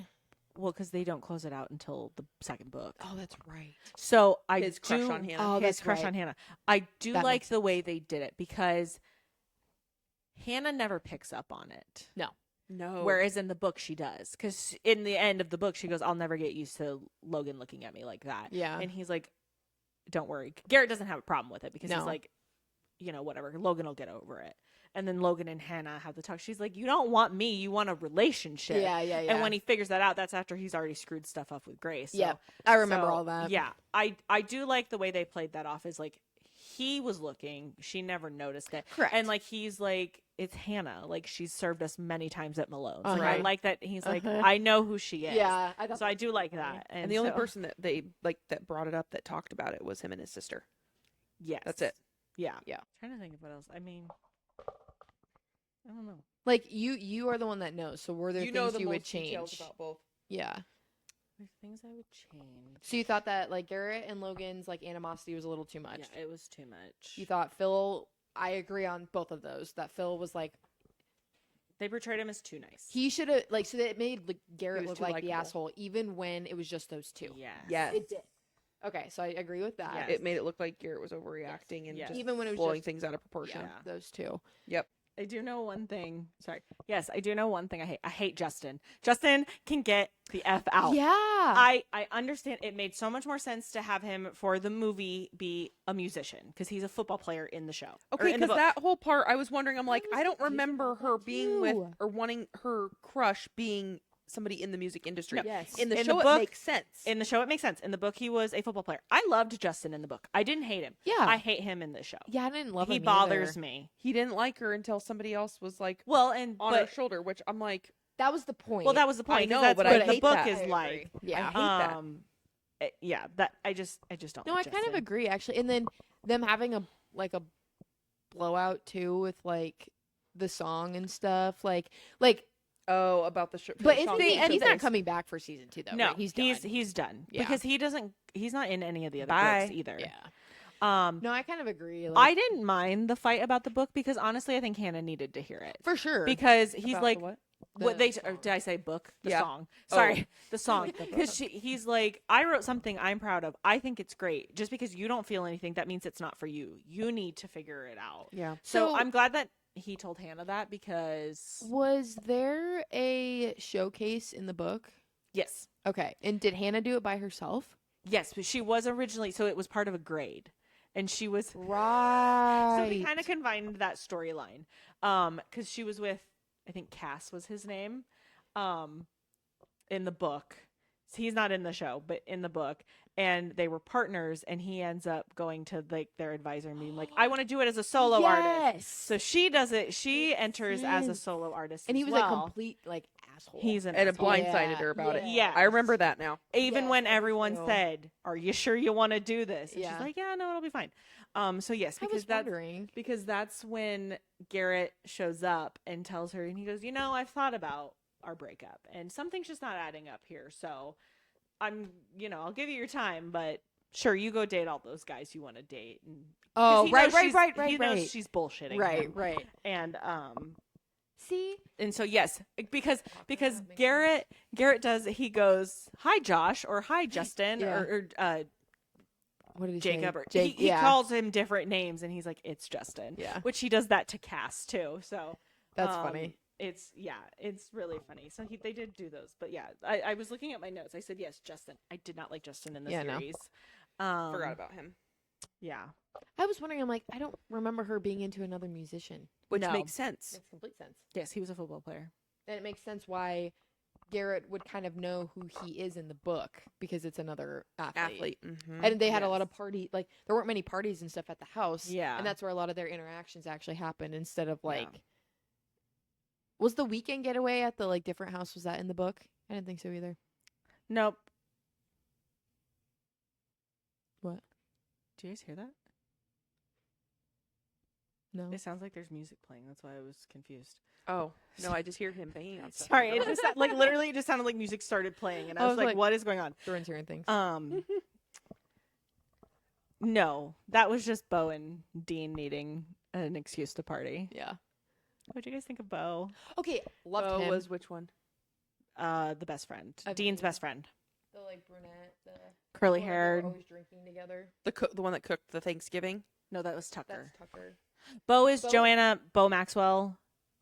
Well, because they don't close it out until the second book. Oh, that's right. So I His crush do on Hannah. Oh, his that's crush right. on Hannah. I do That like makes the way they did it because Hannah never picks up on it. No. Whereas in the book she does, because in the end of the book she goes, "I'll never get used to Logan looking at me like that." Yeah. And he's like, "Don't worry." Garrett doesn't have a problem with it because he's No. like, whatever. Logan will get over it. And then Logan and Hannah have the talk. She's like, "You don't want me. You want a relationship." Yeah. And when he figures that out, that's after he's already screwed stuff up with Grace. So, Yeah, I remember so, all that. Yeah, I do like the way they played that off. Is like he was looking, she never noticed it, Correct. and like he's like, it's Hannah. Like she's served us many times at Malone's. Like, I Uh-huh. like that he's like, Uh-huh. I know who she is. Yeah, I thought So I that do was like funny. that. And the only so- person that they like that brought it up that talked about it was him and his sister. yes, That's it. Yeah, Yeah. trying to think of what else. I mean, I don't know. Like you are the one that knows. So were there things you would change? both. Yeah. There's things I would change. So you thought that like Garrett and Logan's like animosity was a little too much. Yeah, it was too much. You thought Phil. I agree on both of those. That Phil was like They portrayed him as too nice. he should have like so that it made like, Garrett was look too like the likable. asshole even when it was just those two. Yes. Yes. It did. Okay, so I agree with that. Yes. It made it look like Garrett was overreacting and Yes. just Even when it was blowing just things out of proportion. yeah, those two. Yep. I do know one thing. Sorry. Yes, I do know one thing I hate. I hate Justin. Justin can get the F out. Yeah. I understand it made so much more sense to have him for the movie be a musician because he's a football player in the show. or Okay, in the because book. that whole part, I was wondering. I'm like, was I don't confused remember about her that being with too. or wanting her crush being somebody in the music industry. yes. In the In show, the book- it makes sense. In the show, it makes sense. In the book, he was a football player. I loved Justin in the book. I didn't hate him. yeah. I hate him in the show. yeah, I didn't love He him bothers either. me. He didn't like her until somebody else was like Well, and on her but shoulder, which I'm like, That was the point. well, that was the point. 'cause know, that's but what I the hate book that. is I agree. like. Yeah. hate that. Yeah, that I just don't. No, like I kind of Justin. agree actually. And then them having a blowout too with like the song and stuff. Like oh, about the show. but the isn't song he, and and he's not things. coming back for season 2 though. No, right? He's done. done Yeah. because he doesn't. He's not in any of the other Bye. books either. Yeah. Um, No, I kind of agree. I Like, didn't mind the fight about the book because honestly, I think Hannah needed to hear it for sure. because he's About like, the what? what The they or song. did I say book? The Yeah. song. Oh. Sorry, the song. Like the Because he's like, I wrote something I'm proud of. I think it's great. Just because you don't feel anything, that means it's not for you. You need to figure it out. Yeah. So, So- I'm glad that he told Hannah that because Was there a showcase in the book? yes, Okay. And did Hannah do it by herself? yes, but she was originally so it was part of a grade, and she was Right. so we kind of combined that storyline, because she was with I think Cass was his name, in the book, he's not in the show, but in the book, and they were partners, and he ends up going to like their advisor and being like, I want to do it as a solo artist. So she does it. She enters as a Yes. solo artist, And he as was a well. complete like asshole. He's an And it asshole. blindsided her about it. Yeah. I remember that now. Even Yes, when I do everyone too. said, "Are you sure you want to do this?" And Yeah. she's like, "Yeah, no, it'll be fine." So yes, I because was wondering. that's when Garrett shows up and tells her, and he goes, I've thought about our breakup, and something's just not adding up here. So I'm, I'll give you your time, but sure, you go date all those guys you want to date." And 'cause Oh, he right, knows right. He knows she's bullshitting him. Right. And See, and so yes, because that makes sense. Garrett does, he goes, "Hi Josh," or "Hi Justin," Yeah. or what did he Jacob, say? or Jake, he yeah. calls him different names, and he's like, "It's Justin," Yeah. which he does that to Cass too. So That's funny. It's really funny. So they did do those, but yeah, I was looking at my notes. I said yes, Justin. I did not like Justin in the Yeah, no. series. Forgot about him. Yeah, I was wondering. I'm like, I don't remember her being into another musician. Which No. makes sense. Makes complete sense. yes, he was a football player. And it makes sense why Garrett would kind of know who he is in the book because it's another athlete. Mm-hmm. And they had a lot of party, like there weren't many parties and stuff at the house. Yeah. And that's where a lot of their interactions actually happened instead of Yeah. like. Was the weekend getaway at the like different house? Was that in the book? I didn't think so either. Nope. What? Do you guys hear that? No. It sounds like there's music playing. That's why I was confused. Oh no, I just hear him banging on stuff. Sorry, it just like literally it just sounded like music started playing, and I was like, "What is going on?" Throwing hearing things. No, that was just Bo and Dean needing an excuse to party. Yeah. What do you guys think of Bo? Okay. Loved him. was which one? The best friend, Of Dean's Dean. best friend, the like brunette, the curly one that they were haired. always drinking together. The one that cooked the Thanksgiving. No, that was Tucker. That's Tucker. Bo is Bo- Bo Maxwell.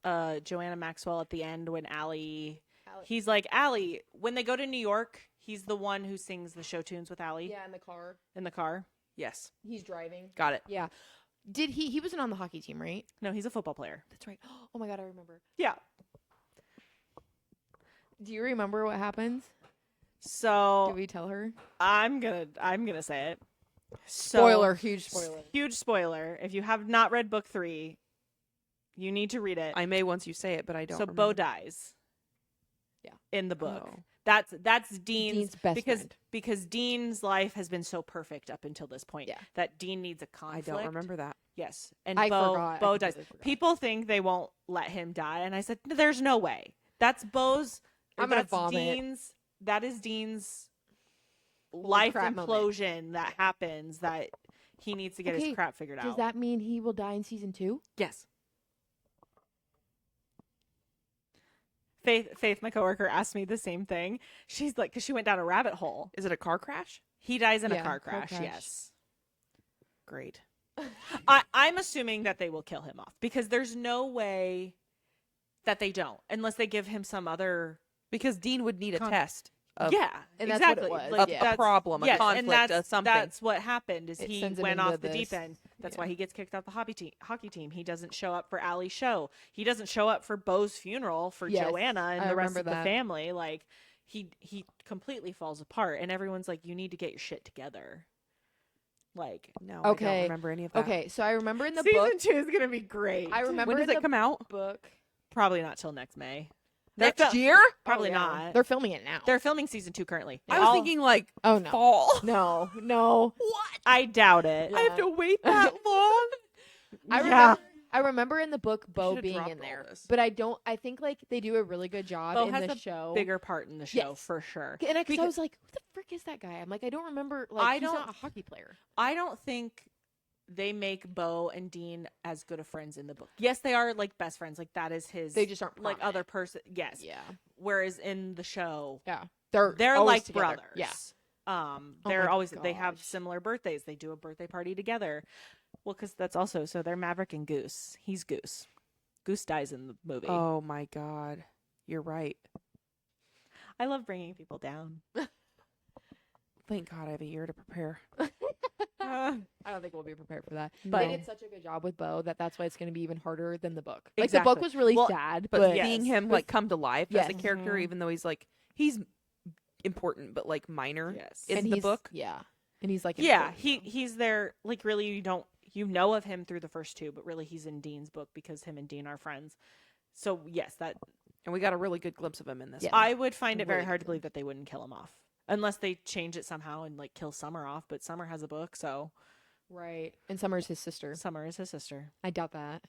Joanna Maxwell at the end when Allie. Alex. He's like, Allie, when they go to New York, he's the one who sings the show tunes with Allie Yeah, in the car. in the car. Yes, He's driving. got it. Yeah. Did he wasn't on the hockey team, right? No, he's a football player. That's right. Oh my god, I remember. Yeah. Do you remember what happens? So Did we tell her? I'm gonna say it. So, Spoiler, huge spoiler. Huge spoiler. If you have not read book 3, you need to read it. I may once you say it, but I don't. So remember. Bo dies. Yeah. In the book. Oh. That's Dean's best because friend. because Dean's life has been so perfect up until this point Yeah. that Dean needs a I conflict. don't remember that. Yes. And I Bo forgot. Bo I dies. completely forgot. People think they won't let him die, and I said there's no way. That's Bo's I'm gonna that's vomit. Dean's that is Dean's life crap moment. implosion that happens that he needs to get Okay, his crap figured Does out. that mean he will die in season 2? Yes. Faith, my coworker, asked me the same thing. She's like, because she went down a rabbit hole. Is it a car crash? He dies in a Yeah, car car crash. crash. Yes. Great. I'm assuming that they will kill him off because there's no way that they don't unless they give him some other. Because Dean would need a Con- test of Yeah, And that's what it exactly. was, Like, yeah. a that's- problem, a yes, conflict, and that's, something. That's what happened. Is It he sends him went into off the deep this- end. That's yeah. why he gets kicked off the hockey team. He doesn't show up for Allie's show. He doesn't show up for Bo's funeral for Yes, Joanna and I the rest remember of the that. family. Like he completely falls apart, and everyone's like, "You need to get your shit together." Like No, I Okay. don't remember any of that. Okay, so I remember in the season book. 2 is gonna be great. I remember When does in it the come out? book. Probably not till next May. They're Next fil- year? Probably Oh, yeah. not. They're filming it now. They're filming season 2 currently. I was All- thinking like Oh no. fall. No. What? I doubt it. Yeah. I have to wait that long? I remember in the book Bo should've being dropped in all there, this. but I think like they do a really good job Bo in has the a show. Bigger part in the show Yes. for sure. And I because- was like, who the frick is that guy? I'm like, I don't remember. Like, I he's don't- not a hockey player. I don't think they make Bo and Dean as good of friends in the book. Yes, they are like best friends. Like that is his. They just aren't like prominent. other person. Yes. Yeah, Whereas in the show, they're like always together. brothers. Yeah. Oh my always they have gosh. similar birthdays. They do a birthday party together. Well, because that's also so they're Maverick and Goose. He's Goose. Goose dies in the movie. Oh my god. You're right. I love bringing people down. Thank God I have a year to prepare. I don't think we'll be prepared for that. But- They did such a good job with Bo that's why it's going to be even harder than the book. Like Exactly. the book was really Well, sad, But but yes. seeing him like come to life as a Yes. character, Mhm. even though he's important but like minor Yes. in and the he's, book. Yeah. And he's like, Yeah, important, though. he's there. Like, really, you know of him through the first two, but really he's in Dean's book because him and Dean are friends. So yes, that And we got a really good glimpse of him in this Yeah. one. I would find it very Really hard to good. believe that they wouldn't kill him off. Unless they change it somehow and like kill Summer off, but Summer has a book, so Right. And Summer's his sister. Summer is his sister. I doubt that.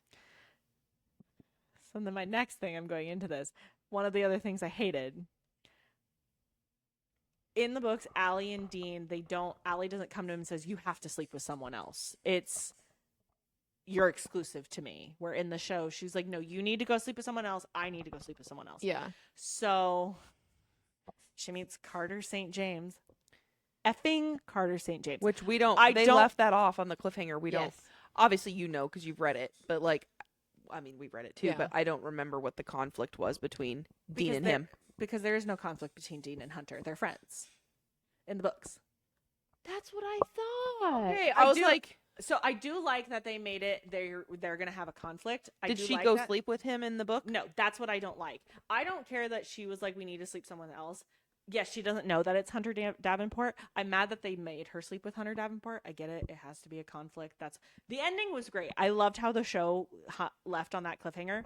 So then my next thing, I'm going into this. One of the other things I hated in the books, Allie and Dean, Allie doesn't come to him and says, you have to sleep with someone else. It's, you're exclusive to me. Where in the show, she's like, no, you need to go sleep with someone else. I need to go sleep with someone else. Yeah. So she meets Carter St. James. Effing Carter St. James. Which we don't. They left that off on the cliffhanger. We don't. Yes. Obviously, you know, because you've read it. But like, I mean, we've read it too. Yeah. But I don't remember what the conflict was between Dean Because and there- him. Because there is no conflict between Dean and Hunter. They're friends in the books. That's what I thought. Okay, I was do- like, So I do like that they made it. They're gonna have a conflict. did do she like go that. sleep with him in the book? No, that's what I don't like. I don't care that she was like, we need to sleep someone else. Yes, she doesn't know that it's Hunter Davenport. I'm mad that they made her sleep with Hunter Davenport. I get it. It has to be a conflict. The ending was great. I loved how the show left on that cliffhanger.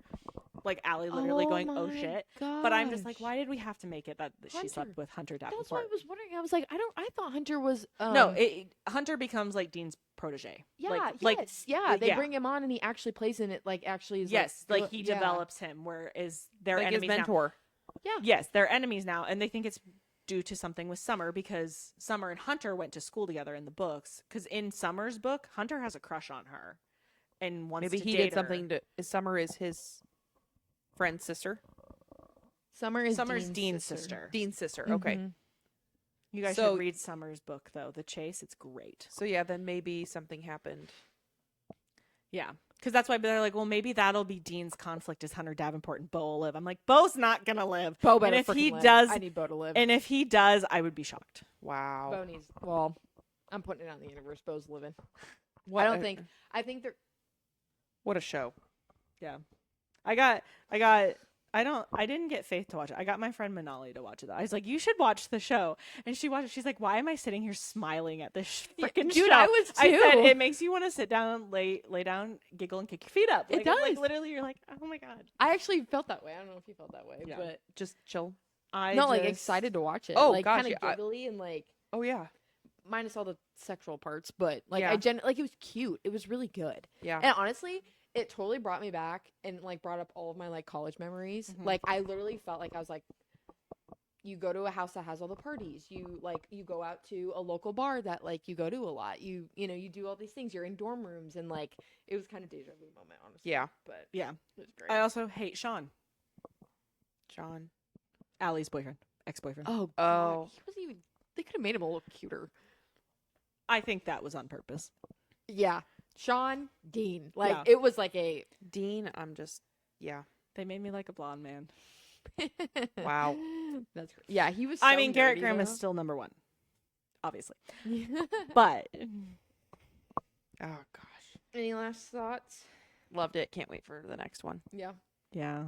Like Allie literally going, oh my shit. But I'm just like, gosh. why did we have to make it that she Hunter. slept with Hunter Davenport? That's what I was wondering. I was like, I thought Hunter was No, Hunter becomes like Dean's protege. yeah, like, yes, yeah. They yeah. bring him on and he actually plays in it. Like actually is yes, like good- he yeah. develops him. Whereas they're Like his enemies now. mentor. Yes, they're enemies now, and they think it's due to something with Summer because Summer and Hunter went to school together in the books. Because in Summer's book, Hunter has a crush on her, and wants Maybe to he date did something her. to. Summer is his friend's sister. Summer's Summer's Dean's Dean's sister. Dean's sister. Okay. Mhm. You guys So- should read Summer's book though, The Chase. It's great. So yeah, then maybe something happened. Yeah, because that's why they're like, well, maybe that'll be Dean's conflict is Hunter Davenport and Bo will live. I'm like, Bo's not gonna live. Bo and better if he frickin' live. does, I need Bo to live. and if he does, I would be shocked. Wow. Bo needs. Well, I'm putting it out in the universe. Bo's living. What I don't a- think. I think they're. What a show. I didn't get Faith to watch it. I got my friend Manali to watch it. I was like, you should watch the show. And she watched it. She's like, why am I sitting here smiling at this freaking Dude, show? I was I said, too. it makes you want to sit down, lay down, giggle, and kick your feet up. It Like, I'm like, does. literally, you're like, oh my God. I actually felt that way. I don't know if you felt that way, Yeah. but Just chill. not like excited to watch it. Oh, like gosh, kind of yeah, giggly and like Oh yeah. minus all the sexual parts, but like Yeah. like it was cute. It was really good. Yeah. And honestly, it totally brought me back and like brought up all of my like college memories. Mhm. Like I literally felt like I was like, you go to a house that has all the parties. You go out to a local bar that like you go to a lot. You know you do all these things. You're in dorm rooms and like it was kind of deja vu moment, honestly. Yeah. But Yeah. it was great. I also hate Sean, John. Allie's boyfriend, ex-boyfriend. oh, Oh. God, he wasn't even. They could have made him a little cuter. I think that was on purpose. Yeah, Sean Dean. Like Yeah. it was like a. Dean. I'm just. Yeah. They made me like a blonde man. Wow. That's great. Yeah, he was. I so mean, Garrett nerdy, Graham is though. still number one, obviously. But Oh gosh. Any last thoughts? Loved it. Can't wait for the next one. Yeah. yeah,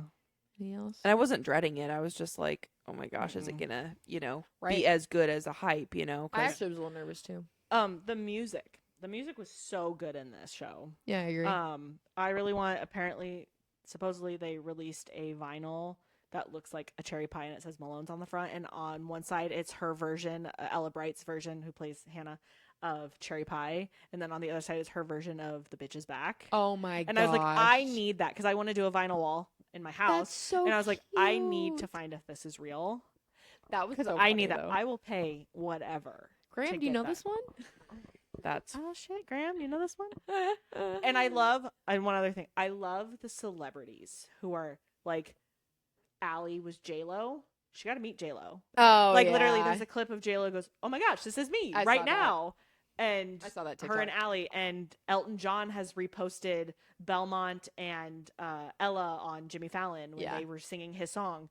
Anything else? And I wasn't dreading it. I was just like, oh my gosh, is it Mm-mm. gonna, Right. be as good as a hype? I 'cause- actually was a little nervous too. the music was so good in this show. Yeah, I agree. I really want. Apparently, supposedly they released a vinyl that looks like a cherry pie and it says Malone's on the front, and on one side it's her version, Ella Bright's version, who plays Hannah, of Cherry Pie, and then on the other side is her version of The Bitch Is Back. oh my And I was like, I need that because I want to do a vinyl wall in my house. That's so. And I was like, I need to cute. find if this is real That was because so I need funny, that. though. I will pay whatever. Graham, to do you get know that. this one? That's Oh shit, Graham, you know this one? And I love, and one other thing, I love the celebrities who are like, Allie was J-Lo. She got to meet J-Lo. Oh, Like literally, yeah. there's a clip of J-Lo goes, "Oh my gosh, this is me I right saw that. now." And I saw that her and TikTok. Allie and Elton John has reposted Belmont and Ella on Jimmy Fallon when Yeah. they were singing his song.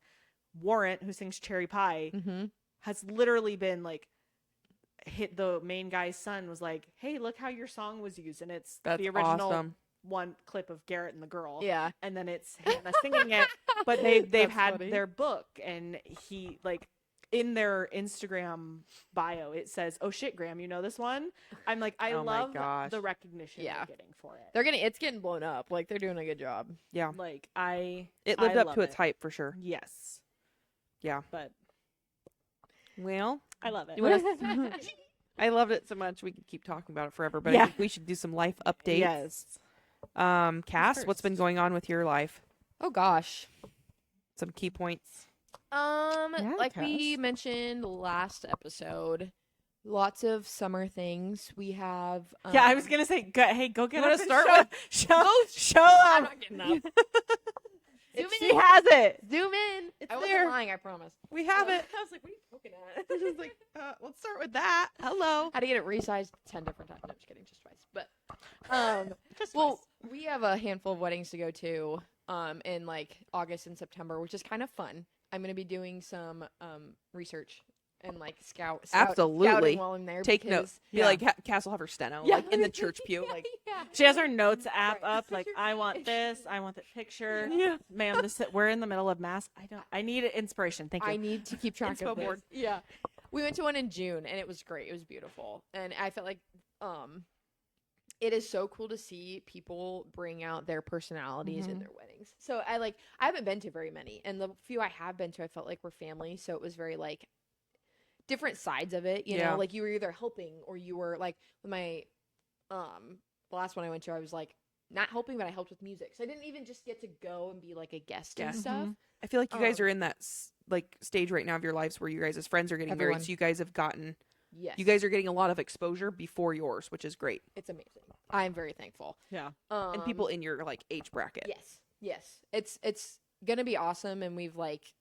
Warrant, who sings Cherry Pie, Mm-hmm. has literally been like, hit the main guy's son was like, "Hey, look how your song was used," and it's that's the original awesome. one clip of Garrett and the girl, Yeah. and then it's Hannah singing it. But they've That's had funny. their book, and he like in their Instagram bio, it says, "Oh shit, Graham, you know this one?" I'm like, I Oh my love gosh. the recognition Yeah. they're getting for it. It's getting blown up. Like they're doing a good job. Yeah. Like It lived I up love to its it. hype for sure. Yes. Yeah. But Well, I love it. you wanna- I loved it so much we could keep talking about it forever, but Yeah. I think we should do some life updates. Yes. Cass, what's been First. going on with your life? Oh gosh. Some key points. Yeah, Like we Cass. mentioned last episode, lots of summer things. We have. Yeah, I was gonna say, go get wanna up and start show, with- show I'm up. not getting up. Zoom She in. has it. Zoom in. It's I wasn't there. lying. I promise. We have it. I was like, what are you poking at? Just like, let's start with that. Hello. Had to get it resized 10 different times. No, just kidding, just twice. But Just well, we have a handful of weddings to go to in like August and September, which is kind of fun. I'm gonna be doing some research and like Absolutely. scouting while I'm there. Take because, notes. Be Yeah. like Cass will have her steno, Yeah. like in the church pew. Yeah, Like, yeah. She has her notes app Right. up. Like, I want this. I want that picture. yeah. Ma'am, we're in the middle of mass. I need inspiration. Thank you. I need to keep track Inspo of this. board. Yeah. We went to one in June and it was great. It was beautiful. And I felt like it is so cool to see people bring out their personalities in Mhm. their weddings. So I haven't been to very many, and the few I have been to I felt like were family, so it was very like different sides of it, you Yeah. know, like you were either helping or you were like with my the last one I went to, I was like not helping, but I helped with music. So I didn't even just get to go and be like a guest and Guest. stuff. Mhm. I feel like you guys Um, are in that like stage right now of your lives where you guys as friends are getting Everyone. married. So you guys have gotten, Yes. you guys are getting a lot of exposure before yours, which is great. It's amazing. I'm very thankful. Yeah. And people in your like age bracket. Yes. It's gonna be awesome, and we've like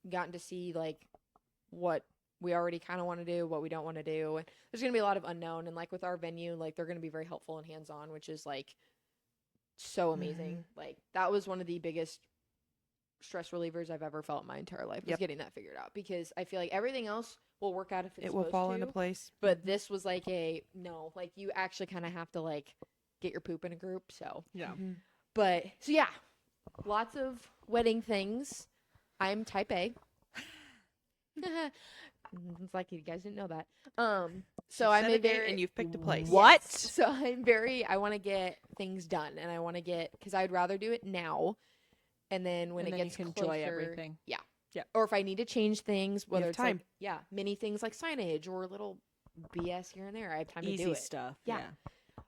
gotten to see like what we already kind of want to do, what we don't want to do. And there's gonna be a lot of unknown, and like with our venue, like they're gonna be very helpful and hands on, which is like so amazing. Like that was one of the biggest stress relievers I've ever felt in my entire life, was Yep. getting that figured out, because I feel like everything else will work out if it's It will supposed fall to, into place. but this was like no, like you actually kind of have to like get your poop in a group. So Yeah. but so yeah, lots of wedding things. I'm type A. It's like you guys didn't know that. So I'm Set a a date very and you've picked a place. What? So I want to get things done, and I want to get, because I'd rather do it now, and then when And it then gets you can closer, enjoy everything. or if I need to change things, whether have it's time. like mini things like signage or little BS here and there, I have time to do Easy it. stuff. Yeah.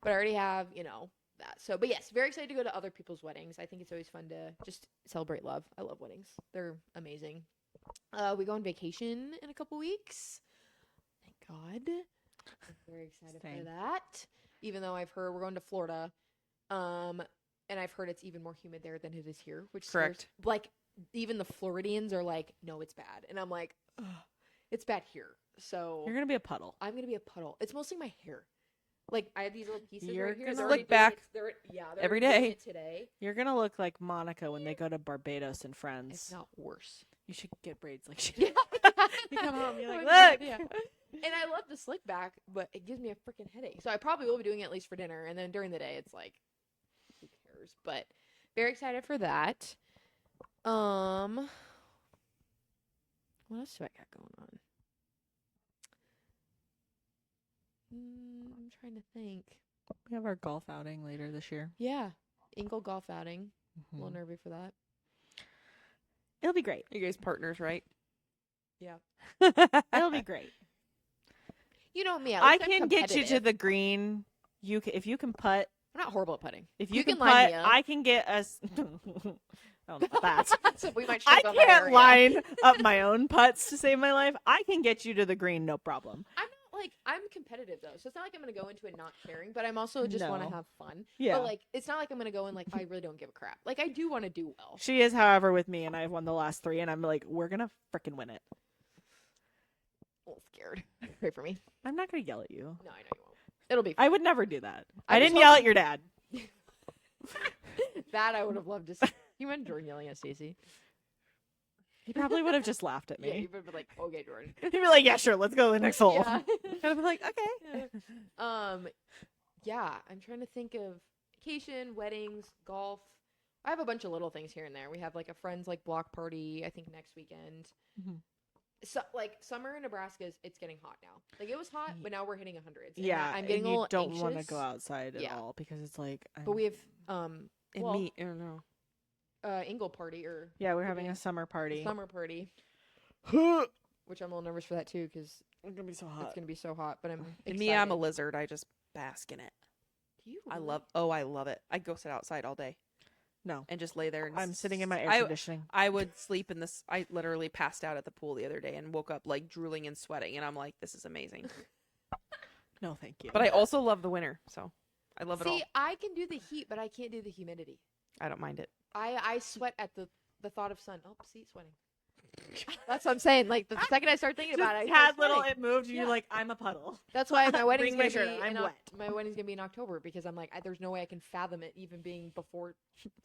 But I already have, that. So, but yes, very excited to go to other people's weddings. I think it's always fun to just celebrate love. I love weddings. They're amazing. We go on vacation in a couple weeks. Thank God. I'm very excited for Same. that. Even though I've heard we're going to Florida. And I've heard it's even more humid there than it is here, which scares- Correct. like even the Floridians are like, no, it's bad. And I'm like, ugh, it's bad here. So You're gonna be a puddle. I'm gonna be a puddle. It's mostly my hair. Like I have these little pieces You're right here. gonna They're Slick already doing back it- they're every already doing day. it today. You're gonna look like Monica when they go to Barbados and Friends. It's not worse. You should get braids like she. Yeah. You come home, you're like, Oh my God, "Look." yeah. And I love the slick back, but it gives me a freaking headache. So I probably will be doing it at least for dinner, and then during the day, it's like, who cares? But very excited for that. What else do I got going on? I'm trying to think. We have our golf outing later this year. Yeah, Inkle golf outing. A little Mhm. nervy for that. It'll be great. You guys partners, right? Yeah. It'll be great. You know me. I can get you to the green. If you can putt. I'm not horrible at putting. If You you can can line putt, me up. I can get us. Oh, not that. So we might I struggle in that can't area. line up my own putts to save my life. I can get you to the green, no problem. I'm competitive though, so it's not like I'm gonna go into it not caring, but I'm also just want No. to have fun. Yeah. But like, it's not like I'm gonna go in like I really don't give a crap. Like I do want to do well. She is, however, with me, and I've won the last 3, and I'm like, we're gonna frickin' win it. A little scared. Pray for me. I'm not gonna yell at you. No, I know you won't. It'll be I would never do that. I I was didn't yell at hoping- your dad. that. I would have loved to see. You went Jordan yelling at Stacey. He probably would have just laughed at Yeah, me. you would be like, okay, Jordan. He'd be like, yeah, sure, let's go to the next hole. Yeah. And I'd be like, okay. Yeah, I'm trying to think of vacation, weddings, golf. I have a bunch of little things here and there. We have like a friend's like block party, I think next weekend. Mhm. So like summer in Nebraska it's getting hot now. Like it was hot, but now we're hitting 100s. And Yeah, I'm getting a you little don't want to anxious. go outside at Yeah. all because it's like. But we have And well, me, I don't know. Ingle party or Yeah, we're the having a band- summer party. summer party, It's which I'm a little nervous for that too because gonna be so hot. it's gonna be so hot. But I'm And excited. me, I'm a lizard. I just bask in it. Do you I really? love it. I go sit outside all day No, and just lay there. And I'm sitting in my air I, conditioning. I would sleep in this. I literally passed out at the pool the other day and woke up like drooling and sweating. And I'm like, this is amazing. No, thank you. But I also love the winter. So I love it all. See, I can do the heat, but I can't do the humidity. I don't mind it. I sweat at the thought of sun. Oh, see, sweating. That's what I'm saying. Like the second I start thinking about it, I had start little. sweating. It moved. And Yeah. You're like, I'm a puddle. That's why my wedding's Bring my gonna shirt be. on, I'm in wet. My wedding's gonna be in October because I'm like, there's no way I can fathom it even being before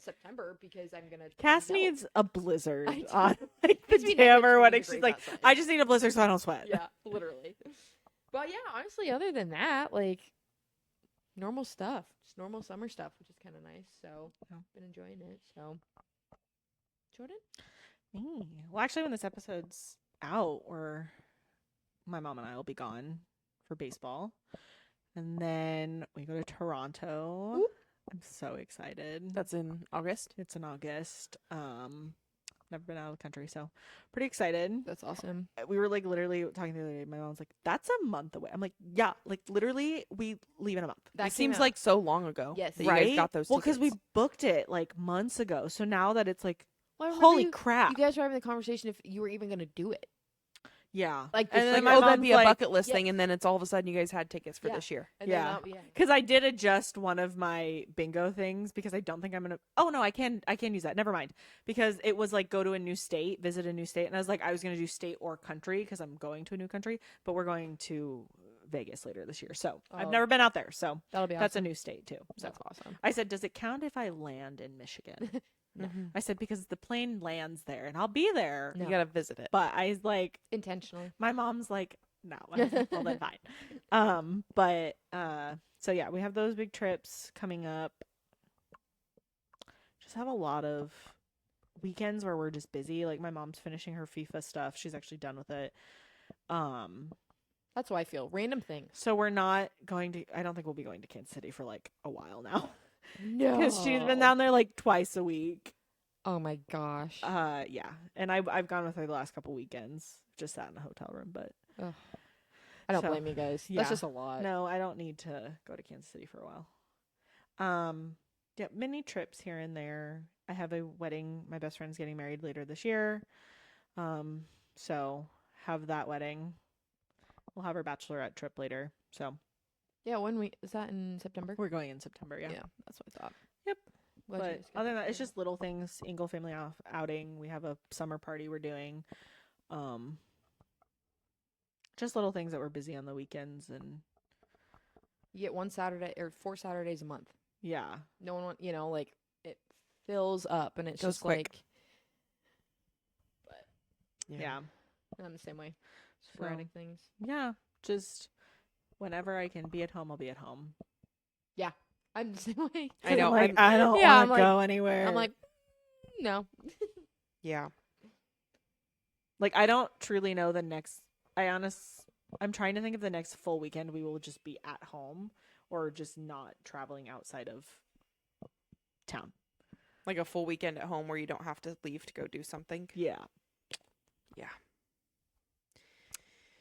September because I'm gonna. Cass melt. needs a blizzard I do. on like the It's been dammer -20 wedding. She's degrees like, outside. I just need a blizzard so I don't sweat. Yeah, literally. But yeah, honestly, other than that, like normal stuff, just normal summer stuff, which is kind of nice. So Yeah. been enjoying it. So Jordan, Me. Well, actually, when this episode's out, my mom and I will be gone for baseball, and then we go to Toronto. Whoop. I'm so excited. That's in August. It's in August. Never been out of the country, so pretty excited. that's awesome. We were like literally talking the other day. My mom's like, "That's a month away." I'm like, "Yeah, like literally, we leave in a month." That It seems came out- like so long ago. Yes. that you Right? guys got those. Well, because we tickets. booked it like months ago. So now that it's like, Well, I remember holy you, crap! you guys were having the conversation if you were even gonna do it. Yeah, Like, and just then like, my oh, mom's that'd be a like, bucket list Yeah. thing, and then it's all of a sudden you guys had tickets for Yeah. this year. And Yeah. then because I did adjust one of my bingo things because I don't think I'm gonna. Oh no, I can use that. Never mind. Because it was like go to a new state, visit a new state, and I was like I was gonna do state or country because I'm going to a new country, but we're going to Vegas later this year, so I've Oh. never been out there, so that'll be awesome. that's a new state too. So That's awesome. I said, does it count if I land in Michigan? No. Mhm. I said because the plane lands there and I'll be there, No. You gotta visit it. but I was like. Intentionally. My mom's like, no. I was like, well, then fine. So yeah, we have those big trips coming up. Just have a lot of weekends where we're just busy. Like my mom's finishing her FIFA stuff. She's actually done with it. That's how I feel. Random things. So we're not going to. I don't think we'll be going to Kansas City for like a while now No. because she's been down there like twice a week. Oh my gosh. Yeah, and I've gone with her the last couple weekends. Just sat in a hotel room, but I don't so, blame you guys. yeah. That's just a lot. no, I don't need to go to Kansas City for a while. Yeah, many trips here and there. I have a wedding. My best friend's getting married later this year. So have that wedding. We'll have our bachelorette trip later. So Yeah, is that in September? we're going in September. Yeah. that's what I thought. Yep. Glad you But guys got other than that, it's yeah. just little things. Ingle family outing. We have a summer party we're doing. Just little things that we're busy on the weekends and You get one Saturday or 4 Saturdays a month. yeah. No one want like it fills up and it's Goes just quick. like Yeah. I'm the same way. So- Sporadic things. Yeah. Just whenever I can be at home, I'll be at home. I'm the same way. I know, Like, I'm- I don't Yeah, want I'm to like- go anywhere. I'm like no. Yeah. Like I don't truly know the next. I'm trying to think of the next full weekend we will just be at home or just not traveling outside of town. Like a full weekend at home where you don't have to leave to go do something. Yeah. Yeah.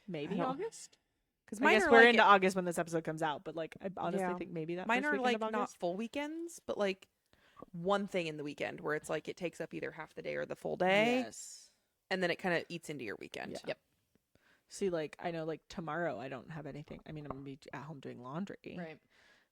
Maybe I don't- August. Because I mine guess are we're like into August when this episode comes out, but like I honestly Yeah. think maybe that mine first are weekend like of not August. full weekends, but like one thing in the weekend where it's like it takes up either half the day or the full day, Yes. and then it kind of eats into your weekend. Yeah. Yep. See, like I know, like tomorrow I don't have anything. I mean, I'm gonna be at home doing laundry, Right.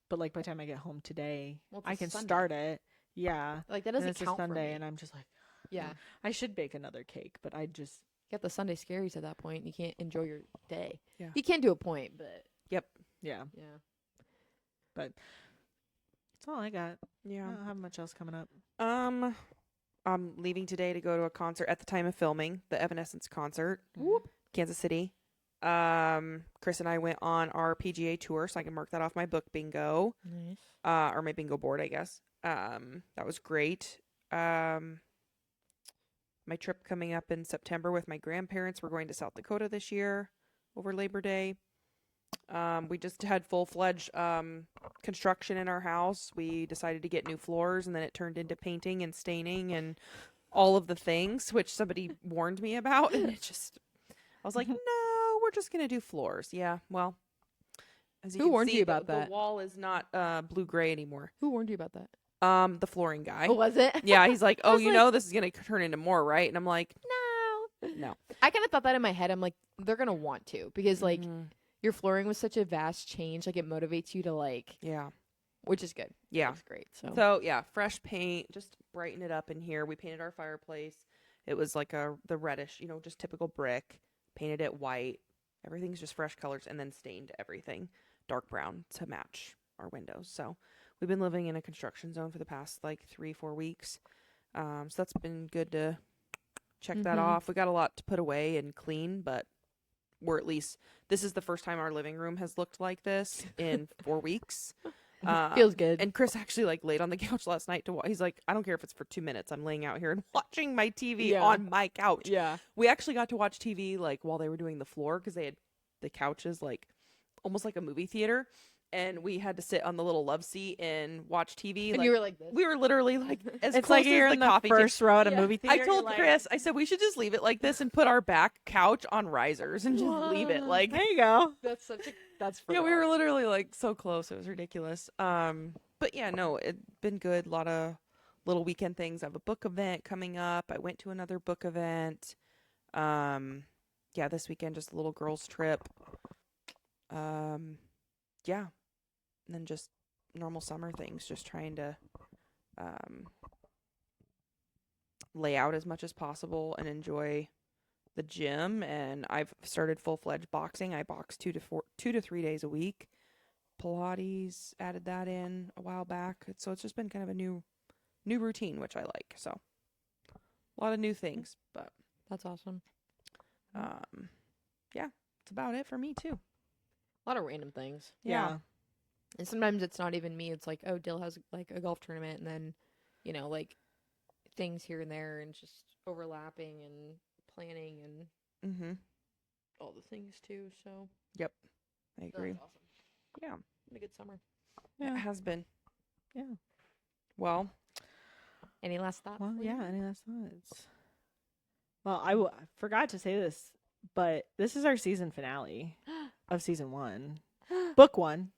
but like by the time I get home today, Well, it's I a can Sunday. start it. Yeah. Like that And doesn't it's a count for Sunday, me. and I'm just like, Yeah. I should bake another cake, but I just You got the Sunday scaries at that point. You can't enjoy your day. Yeah. You can do a point, but yeah. yeah. That's all I got. I Yeah. don't have much else coming up. I'm leaving today to go to a concert at the time of filming, the Evanescence concert, Whoop. Kansas City. Chris and I went on our PGA tour, so I can mark that off my book bingo, Nice. or my bingo board, I guess. That was great. my trip coming up in September with my grandparents. We're going to South Dakota this year over Labor Day. We just had full-fledged construction in our house. We decided to get new floors, and then it turned into painting and staining and all of the things, which somebody warned me about. And I was like, no, we're just going to do floors. Yeah, well, as you Who can warned see, you about the that? wall is not blue-gray anymore. Who warned you about that? The flooring guy. Oh, was it? Yeah, he's like, I oh, was you like- know this is going to turn into more, right? And I'm like, No. no. I kind of thought that in my head. I'm like, they're gonna want to because like Mhm. your flooring was such a vast change. Like it motivates you to like, Yeah. which is good. Yeah. It's great. So, So yeah, fresh paint, just brighten it up in here. We painted our fireplace. It was like the reddish, just typical brick. Painted it white. Everything's just fresh colors, and then stained everything dark brown to match our windows. So we've been living in a construction zone for the past like 3-4 weeks. So that's been good to check that Mhm. off. We got a lot to put away and clean, but we're at least this is the first time our living room has looked like this in 4 weeks. feels good. And Chris actually like laid on the couch last night to watch. He's like, I don't care if it's for 2 minutes. I'm laying out here and watching my TV Yeah. on my couch. yeah. We actually got to watch TV like while they were doing the floor because they had the couches like almost like a movie theater, and we had to sit on the little love seat and watch TV. And like, you were like this. we were literally like as It's close like you're as in the the coffee first row at a Yeah. movie theater. I you're told like, Chris, I said we should just leave it like this and put our back couch on risers and just leave it like. There you go. That's such a. That's Yeah, we were literally like so close. It was ridiculous. But yeah, no, it's been good. A lot of little weekend things. I have a book event coming up. I went to another book event. Yeah, this weekend just a little girls trip. Yeah, and then just normal summer things. Just trying to lay out as much as possible and enjoy the gym. And I've started full-fledged boxing. I box 2 to 3 days a week. Pilates, added that in a while back. So it's just been kind of a new routine, which I like. So a lot of new things, but That's awesome. yeah, that's about it for me too. A lot of random things. Yeah. And sometimes it's not even me. It's like, oh, Dill has like a golf tournament, and then, like things here and there, and just overlapping and planning and Mm-hmm. all the things too. So I agree. that's awesome. Yeah, Been a good summer. it has been. Yeah. Well, Any last thoughts? Well, Lee? yeah. Any last thoughts? Well, I forgot to say this, but this is our season finale of season 1, book 1,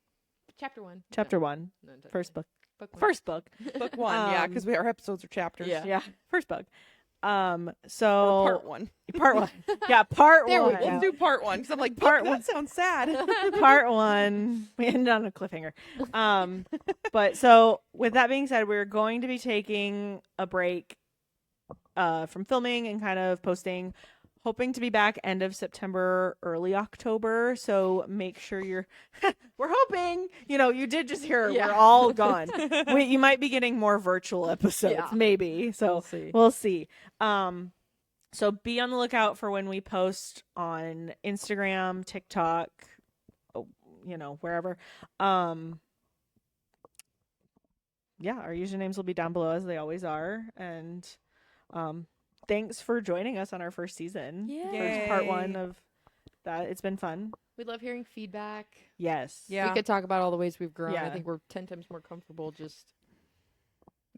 Chapter 1. chapter 1, No, no, first book, book one. first book. book 1, yeah, Um, because our episodes are chapters. Yeah. Yeah, first book. Or So part 1. part 1. Yeah, part There we 1. go. Let's do part 1 because I'm like, Part part one. that sounds sad. Part 1. We ended on a cliffhanger. But so with that being said, we're going to be taking a break from filming and kind of posting, hoping to be back end of September, early October. So make sure you're we're hoping, you did just hear Yeah. we're all gone. You might be getting more virtual episodes, Yeah. maybe. So see. we'll see. So be on the lookout for when we post on Instagram, TikTok, wherever. Yeah, our usernames will be down below as they always are. And thanks for joining us on our first season. First part 1 Yay. of that. It's been fun. We love hearing feedback. Yes. Yeah. We could talk about all the ways we've grown. I Yeah. think we're 10 times more comfortable just.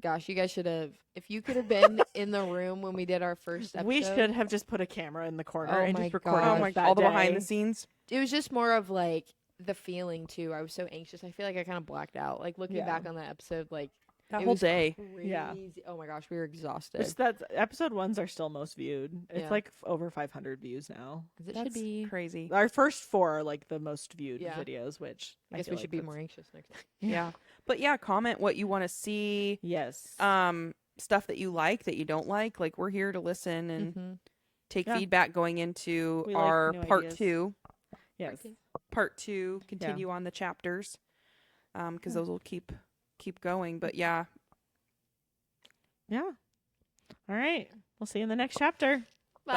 Gosh, you guys should have. If you could have been in the room when we did our first episode. We should have just put a camera in the corner Oh and my just recorded gosh. Oh us my that god, all the behind day. the scenes. It was just more of like the feeling too. I was so anxious. I feel like I kind of blacked out. Like looking Yeah. back on that episode, like That it whole was day. crazy. Yeah. Oh my gosh, we were exhausted. Which that's episode 1s are still most viewed. It's Yeah. like over 500 views now. 'Cause it That's should be. crazy. Our first 4 are like the most viewed Yeah. videos, which I guess feel we like should be that's- more anxious next time. Yeah. But yeah, comment what you want to see. Yes. Stuff that you like, that you don't like. Like we're here to listen and Mm-hmm. take Yeah. feedback going into We like our new part ideas. 2. yes. Part 2, continue on the chapters. Because those will keep going. But yeah. Yeah. All right. We'll see you in the next chapter. Bye.